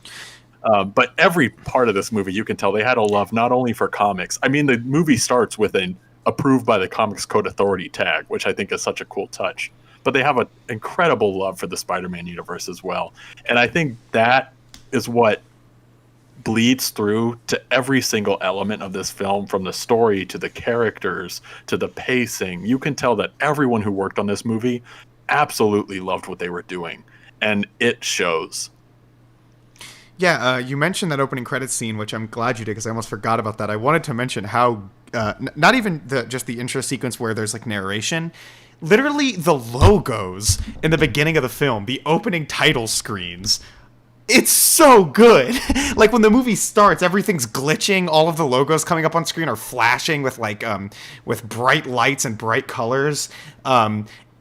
But every part of this movie, you can tell they had a love not only for comics. I mean, the movie starts with an approved by the Comics Code Authority tag, which I think is such a cool touch. but they have an incredible love for the Spider-Man universe as well. And I think that is what bleeds through to every single element of this film, from the story to the characters to the pacing. You can tell that everyone who worked on this movie absolutely loved what they were doing, and it shows. Yeah, you mentioned that opening credits scene, which I'm glad you did because I almost forgot about that. I wanted to mention how not even just the intro sequence where there's like narration, literally the logos in the beginning of the film, the opening title screens. It's so good. Like when the movie starts, everything's glitching. All of the logos coming up on screen are flashing with like with bright lights and bright colors.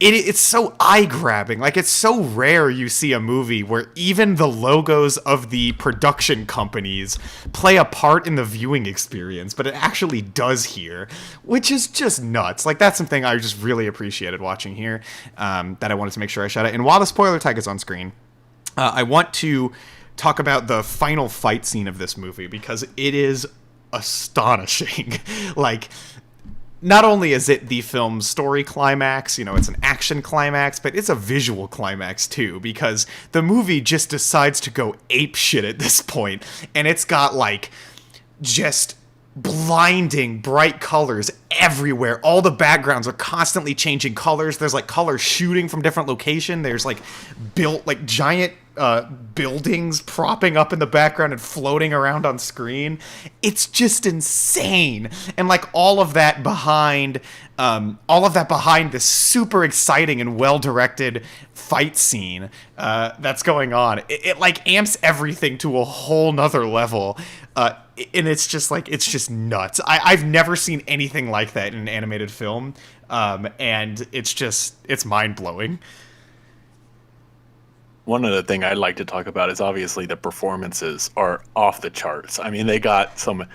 It's so eye-grabbing. Like, it's so rare you see a movie where even the logos of the production companies play a part in the viewing experience, but it actually does here, which is just nuts. Like, that's something I just really appreciated watching here, that I wanted to make sure I shout out. And while the spoiler tag is on screen, I want to talk about the final fight scene of this movie, because it is astonishing. Like, not only is it the film's story climax, you know, it's an action climax, but it's a visual climax too, because the movie just decides to go apeshit at this point, and it's got like just blinding bright colors everywhere. All the backgrounds are constantly changing colors. There's like colors shooting from different locations. There's like built like giant buildings propping up in the background and floating around on screen. It's just insane. And like all of that behind this super exciting and well-directed fight scene that's going on. It like amps everything to a whole nother level. And it's just like, it's just nuts. I've never seen anything like that in an animated film. And it's mind-blowing. One other thing I'd like to talk about is obviously the performances are off the charts. I mean, they got some,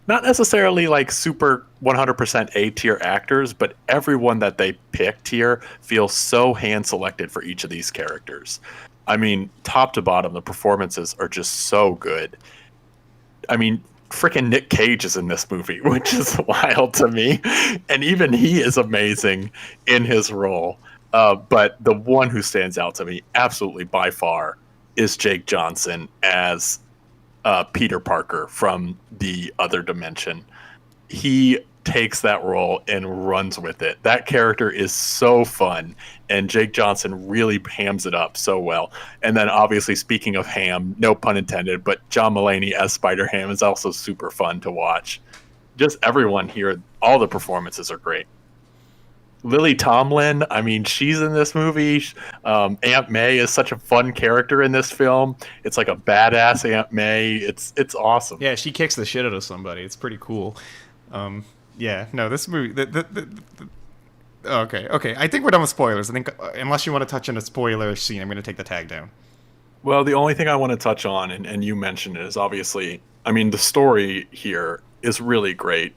not necessarily like super 100% A-tier actors, but everyone that they picked here feels so hand-selected for each of these characters. I mean, top to bottom, the performances are just so good. I mean, freaking Nick Cage is in this movie, which is wild to me. And even he is amazing in his role. But the one who stands out to me absolutely by far is Jake Johnson as Peter Parker from the other dimension. He takes that role and runs with it. That character is so fun, and Jake Johnson really hams it up so well. And then obviously, speaking of ham, no pun intended, but John Mulaney as Spider-Ham is also super fun to watch. Just everyone here, all the performances are great. Lily Tomlin, I mean, she's in this movie. Aunt May is such a fun character in this film. It's like a badass Aunt May. It's awesome. Yeah, she kicks the shit out of somebody. It's pretty cool. Yeah, no, this movie... Okay. I think we're done with spoilers. I think, unless you want to touch on a spoiler scene, I'm going to take the tag down. Well, the only thing I want to touch on, and you mentioned it, is obviously, I mean, the story here is really great,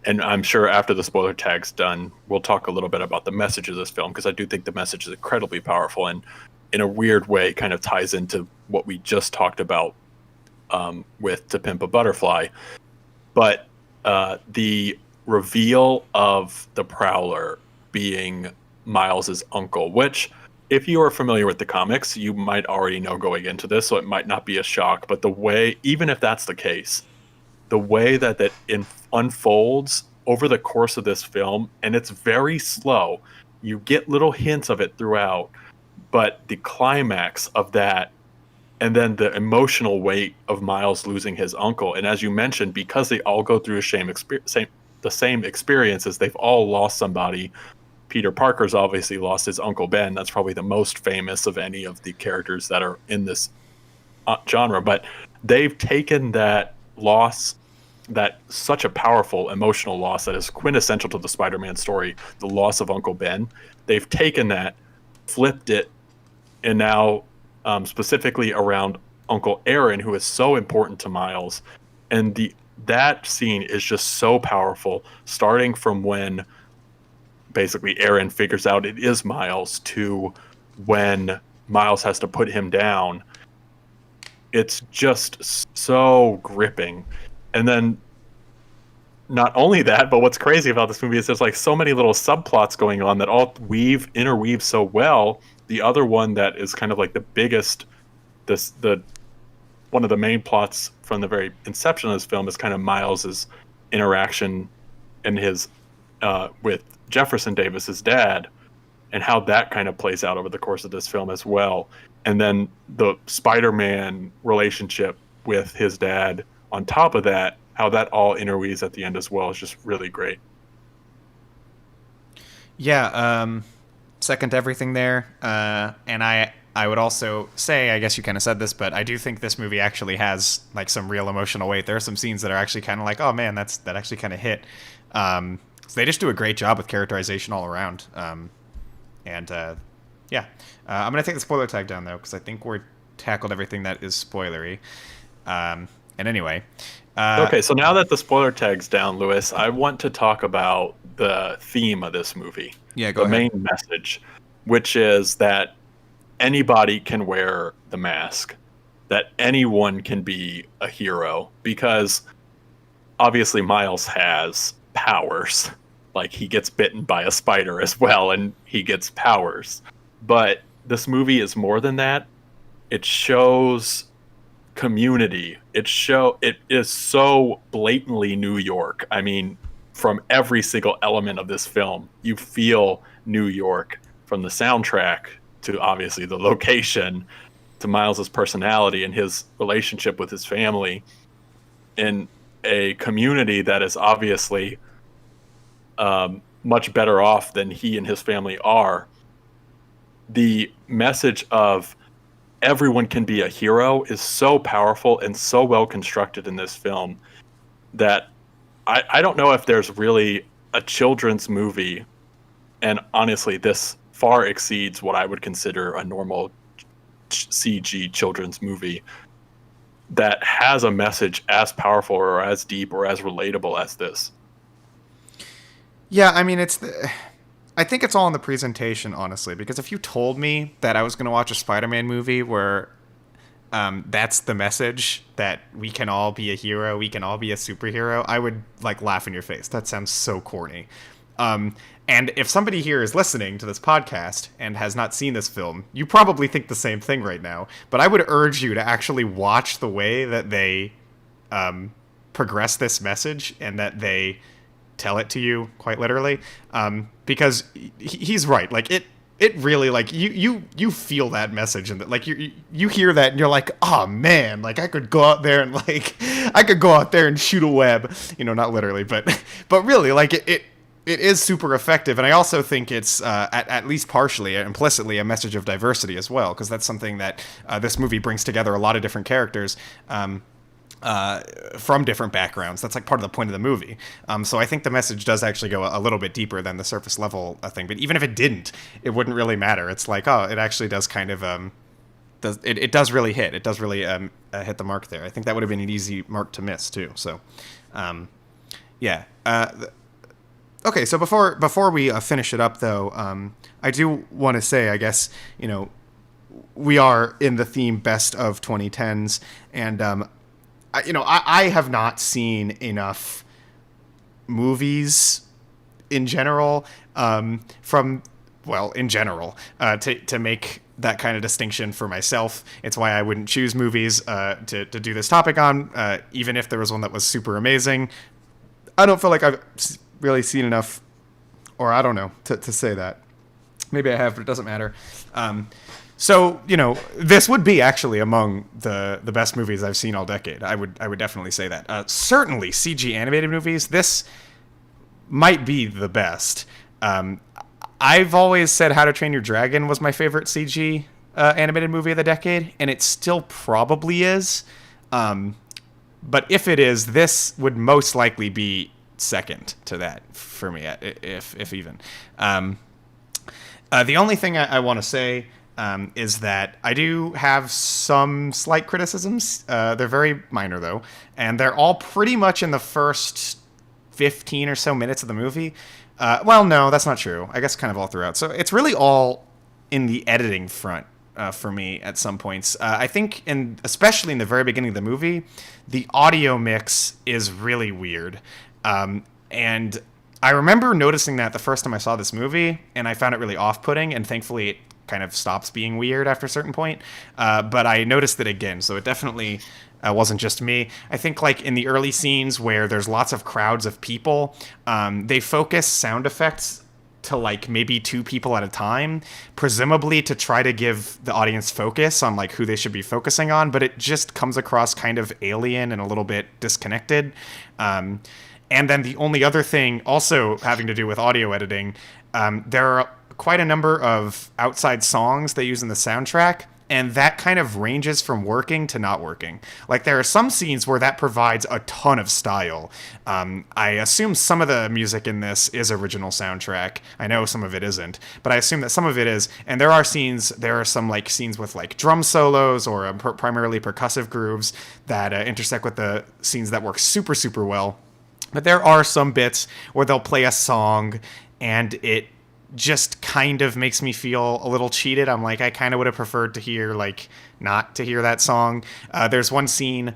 and I'm sure after the spoiler tag's done, we'll talk a little bit about the message of this film, because I do think the message is incredibly powerful and in a weird way kind of ties into what we just talked about with To Pimp a Butterfly. But the reveal of the Prowler being Miles's uncle, which, if you are familiar with the comics, you might already know going into this, so it might not be a shock. But the way, even if that's the case, the way that unfolds over the course of this film, and it's very slow. You get little hints of it throughout, but the climax of that, and then the emotional weight of Miles losing his uncle, and as you mentioned, because they all go through the same experiences, they've all lost somebody. Peter Parker's obviously lost his Uncle Ben. That's probably the most famous of any of the characters that are in this genre, but they've taken that loss, that such a powerful emotional loss that is quintessential to the Spider-Man story, the loss of Uncle Ben. They've taken that, flipped it, and now specifically around Uncle Aaron, who is so important to Miles. And that scene is just so powerful, starting from when basically Aaron figures out it is Miles to when Miles has to put him down. It's just so gripping. And then not only that, but what's crazy about this movie is there's like so many little subplots going on that all interweave so well. The other one that is kind of like the biggest, the one of the main plots from the very inception of this film is kind of Miles's interaction and his with Jefferson Davis's dad, and how that kind of plays out over the course of this film as well. And then the Spider-Man relationship with his dad on top of that, how that all interweaves at the end as well is just really great. Yeah, second to everything there. And I would also say, I guess you kind of said this, but I do think this movie actually has like some real emotional weight. There are some scenes that are actually kind of like, oh man, that actually kind of hit. So they just do a great job with characterization all around. Yeah, I'm gonna take the spoiler tag down though, because I think we're tackled everything that is spoilery. And anyway, okay, so now that the spoiler tag's down, Lewis, I want to talk about the theme of this movie. Yeah, go ahead. The main message, which is that anybody can wear the mask, that anyone can be a hero, because obviously Miles has powers. Like, he gets bitten by a spider as well, and he gets powers. But this movie is more than that. It shows community. It is so blatantly New York. I mean, from every single element of this film, you feel New York, from the soundtrack to obviously the location to Miles's personality and his relationship with his family, in a community that is obviously much better off than he and his family are. The message of everyone can be a hero is so powerful and so well constructed in this film that I don't know if there's really a children's movie, and honestly, this far exceeds what I would consider a normal CG children's movie, that has a message as powerful or as deep or as relatable as this. Yeah, I mean, I think it's all in the presentation, honestly, because if you told me that I was going to watch a Spider-Man movie where that's the message, that we can all be a hero, we can all be a superhero, I would like laugh in your face. That sounds so corny. And if somebody here is listening to this podcast and has not seen this film, you probably think the same thing right now. But I would urge you to actually watch the way that they progress this message and that they tell it to you, quite literally, because he's right. Like it really, like you feel that message, and like you hear that and you're like, oh man, like I could go out there and shoot a web, not literally, but really, like it is super effective. And I also think it's at least partially, implicitly, a message of diversity as well, because that's something that this movie brings together a lot of different characters from different backgrounds. That's like part of the point of the movie. So I think the message does actually go a little bit deeper than the surface level thing. But even if it didn't, it wouldn't really matter. It's like, oh, it actually does kind of it does really hit. It does really hit the mark there. I think that would have been an easy mark to miss too. So, yeah. Okay, so before we finish it up though, I do want to say, I guess, we are in the theme best of 2010s, and I have not seen enough movies in general, to make that kind of distinction for myself. It's why I wouldn't choose movies to do this topic on, even if there was one that was super amazing. I don't feel like I've really seen enough, or I don't know, to say that. Maybe I have, but it doesn't matter. So, this would be actually among the best movies I've seen all decade. I would definitely say that. Certainly, CG animated movies, this might be the best. I've always said How to Train Your Dragon was my favorite CG animated movie of the decade, and it still probably is. But if it is, this would most likely be second to that for me, if even. The only thing I want to say is that I do have some slight criticisms. They're very minor, though, and they're all pretty much in the first 15 or so minutes of the movie. Well, no, that's not true. I guess kind of all throughout. So it's really all in the editing front for me at some points. I think, especially in the very beginning of the movie, the audio mix is really weird. And I remember noticing that the first time I saw this movie, and I found it really off-putting, and thankfully it kind of stops being weird after a certain point. But I noticed it again, so it definitely wasn't just me. I think like in the early scenes where there's lots of crowds of people, they focus sound effects to like maybe two people at a time, presumably to try to give the audience focus on like who they should be focusing on, but it just comes across kind of alien and a little bit disconnected. And then the only other thing also having to do with audio editing, there are quite a number of outside songs they use in the soundtrack, and that kind of ranges from working to not working. Like, there are some scenes where that provides a ton of style. I assume some of the music in this is original soundtrack. I know some of it isn't, but I assume that some of it is. And there are some like scenes with like drum solos or primarily percussive grooves that intersect with the scenes that work super, super well. But there are some bits where they'll play a song and it just kind of makes me feel a little cheated. I'm like, I kind of would have preferred to hear, like, not to hear that song. There's one scene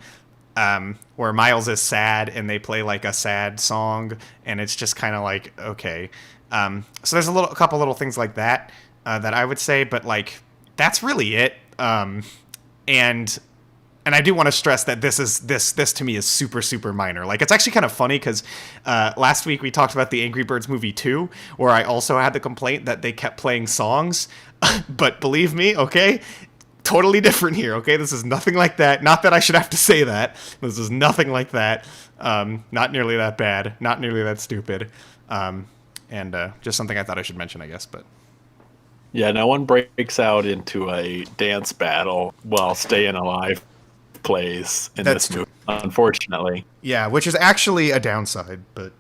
where Miles is sad and they play like a sad song, and it's just kind of like, okay. So there's a couple little things like that that I would say, but like, that's really it. And I do want to stress that this to me is super, super minor. Like, it's actually kind of funny because last week we talked about the Angry Birds movie 2, where I also had the complaint that they kept playing songs. But believe me, okay, totally different here, okay? This is nothing like that. Not that I should have to say that. This is nothing like that. Not nearly that bad. Not nearly that stupid. And just something I thought I should mention, I guess, but... Yeah, no one breaks out into a dance battle while staying alive plays in this movie, unfortunately. Yeah, which is actually a downside, but...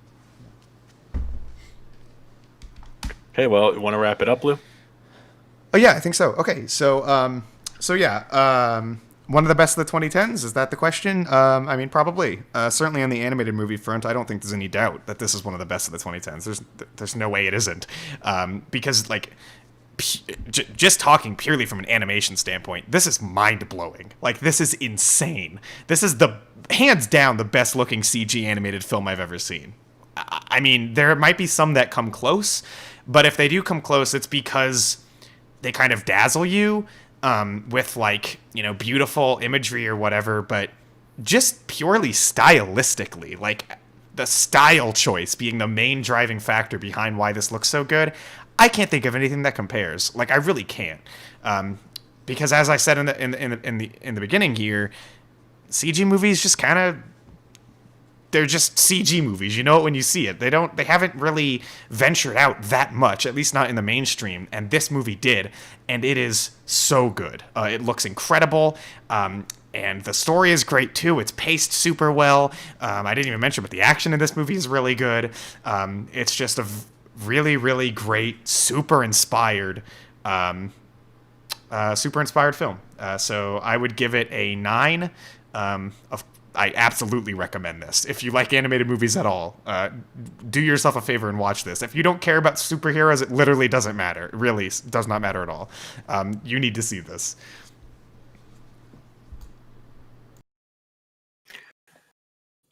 Okay, well, you want to wrap it up, Lou? Oh, yeah, I think so. Okay, so one of the best of the 2010s, is that the question? I mean, probably. Certainly on the animated movie front, I don't think there's any doubt that this is one of the best of the 2010s. There's no way it isn't. Because, like... just talking purely from an animation standpoint, this is mind-blowing. Like, this is insane. This is the hands down the best looking CG animated film I've ever seen. I mean, there might be some that come close, but if they do come close, it's because they kind of dazzle you with, like, you know, beautiful imagery or whatever, but just purely stylistically, like, the style choice being the main driving factor behind why this looks so good. I can't think of anything that compares. Like, I really can't, because as I said in the beginning here, CG movies just kind of, they're just CG movies. You know it when you see it. They haven't really ventured out that much, at least not in the mainstream. And this movie did, and it is so good. It looks incredible. And the story is great too. It's paced super well. I didn't even mention, but the action in this movie is really good. It's just a really, really great, super inspired film. So I would give it a 9. I absolutely recommend this. If you like animated movies at all, do yourself a favor and watch this. If you don't care about superheroes, it literally doesn't matter. It really does not matter at all. You need to see this.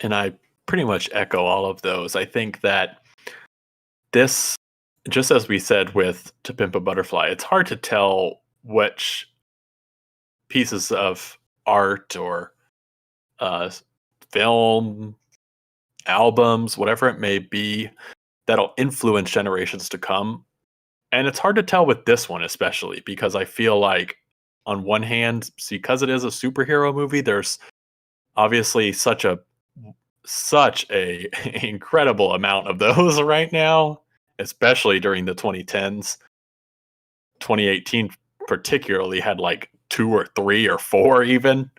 And I pretty much echo all of those. I think that this, just as we said with To Pimp a Butterfly, it's hard to tell which pieces of art or film, albums, whatever it may be, that'll influence generations to come. And it's hard to tell with this one, especially because I feel like, on one hand, because it is a superhero movie, there's obviously such a incredible amount of those right now, especially during the 2010s. 2018 particularly had like 2 or 3 or 4 even.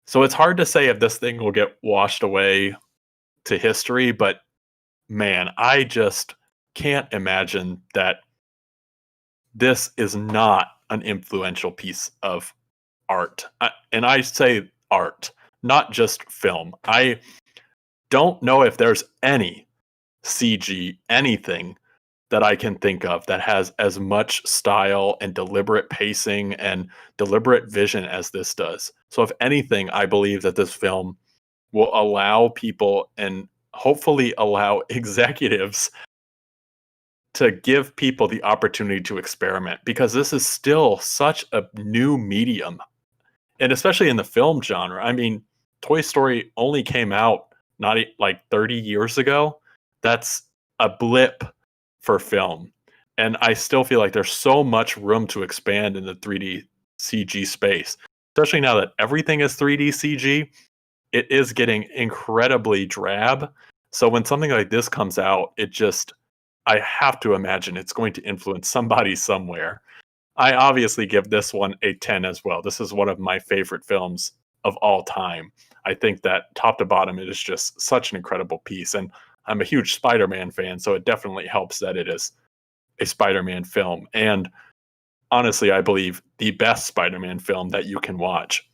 So it's hard to say if this thing will get washed away to history, but man, I just can't imagine that this is not an influential piece of art. And I say art, not just film. I don't know if there's any CG, anything that I can think of that has as much style and deliberate pacing and deliberate vision as this does. So if anything, I believe that this film will allow people an hopefully allow executives to give people the opportunity to experiment, because this is still such a new medium. And especially in the film genre. I mean, Toy Story only came out not like 30 years ago. That's a blip for film. And I still feel like there's so much room to expand in the 3D CG space. Especially now that everything is 3D CG, it is getting incredibly drab. So when something like this comes out, I have to imagine it's going to influence somebody somewhere. I obviously give this one a 10 as well. This is one of my favorite films of all time. I think that top to bottom, it is just such an incredible piece. And I'm a huge Spider-Man fan, so it definitely helps that it is a Spider-Man film. And honestly, I believe the best Spider-Man film that you can watch.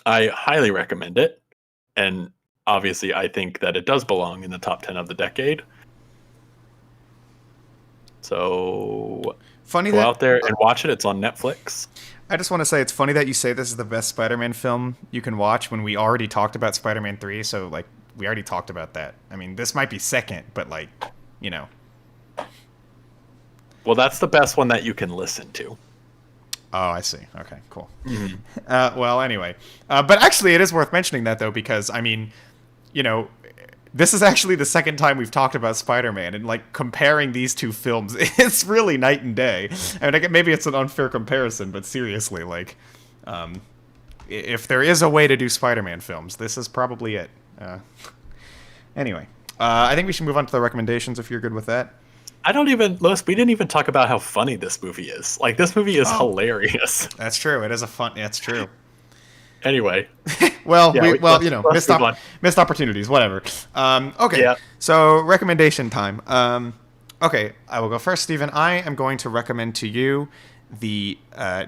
I highly recommend it. And obviously, I think that it does belong in the top 10 of the decade. So go out there and watch it. It's on Netflix. I just want to say it's funny that you say this is the best Spider-Man film you can watch when we already talked about Spider-Man 3. So, like, we already talked about that. I mean, this might be second, but, like, you know. Well, that's the best one that you can listen to. Oh, I see. Okay, cool. Mm-hmm. Well, anyway. But actually, it is worth mentioning that, though, because, I mean, you know, this is actually the second time we've talked about Spider-Man, and, like, comparing these two films, it's really night and day. I mean, maybe it's an unfair comparison, but seriously, like, if there is a way to do Spider-Man films, this is probably it. Anyway, I think we should move on to the recommendations if you're good with that. Lewis, we didn't even talk about how funny this movie is. Like, this movie is hilarious. That's true. It is that's true. Anyway. Well, missed opportunities, whatever. Okay, yeah. So recommendation time. Okay, I will go first, Stephen. I am going to recommend to you the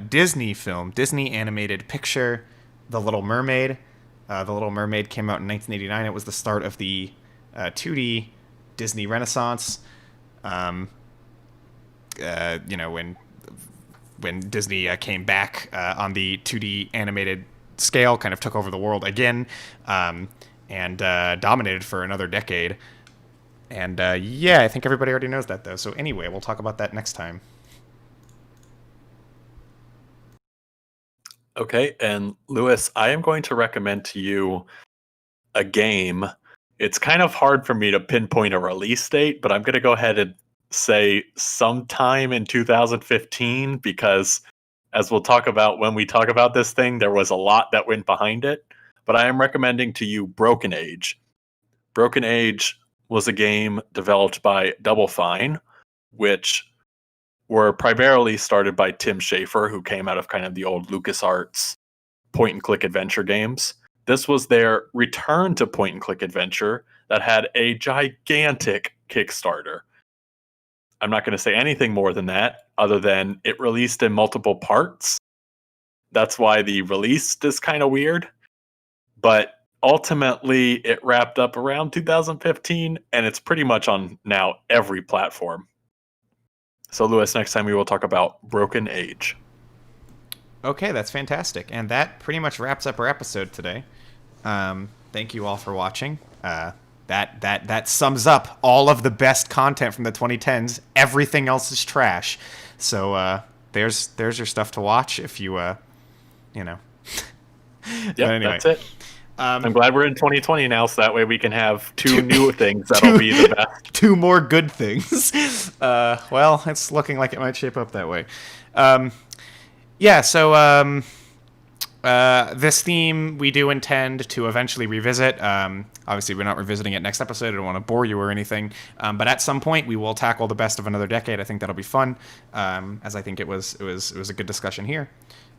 Disney animated picture, The Little Mermaid. The Little Mermaid came out in 1989. It was the start of the 2D Disney Renaissance. You know, when Disney came back on the 2D animated scale, kind of took over the world again, and dominated for another decade. And yeah, I think everybody already knows that, though. So anyway, we'll talk about that next time. Okay, and Lewis, I am going to recommend to you a game. It's kind of hard for me to pinpoint a release date, but I'm going to go ahead and say sometime in 2015, because as we'll talk about when we talk about this thing, there was a lot that went behind it. But I am recommending to you Broken Age. Broken Age was a game developed by Double Fine, which were primarily started by Tim Schafer, who came out of kind of the old LucasArts point-and-click adventure games. This was their return to point-and-click adventure that had a gigantic Kickstarter. I'm not going to say anything more than that, other than it released in multiple parts. That's why the release is kind of weird. But ultimately, it wrapped up around 2015, and it's pretty much on now every platform. So, Lewis, next time we will talk about Broken Age. Okay, that's fantastic. And that pretty much wraps up our episode today. Thank you all for watching. That sums up all of the best content from the 2010s. Everything else is trash. So there's your stuff to watch if you you know. Yeah, anyway. That's it. I'm glad we're in 2020 now, so that way we can have two new things that'll be the best. Two more good things. Well, it's looking like it might shape up that way. Yeah, so this theme we do intend to eventually revisit. Obviously, we're not revisiting it next episode. I don't want to bore you or anything. But at some point, we will tackle the best of another decade. I think that'll be fun, as I think it was a good discussion here.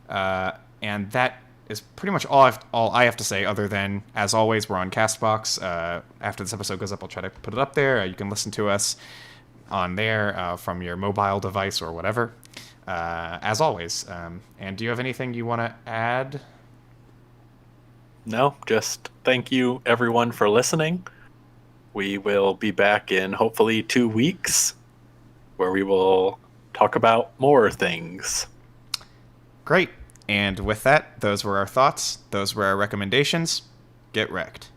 And that is pretty much all I have to say, other than, as always, we're on CastBox. After this episode goes up, I'll try to put it up there. You can listen to us on there from your mobile device or whatever. As always. And do you have anything you want to add? No, just thank you everyone for listening. We will be back in hopefully 2 weeks, where we will talk about more things. Great. And with that, those were our thoughts. Those were our recommendations. Get wrecked.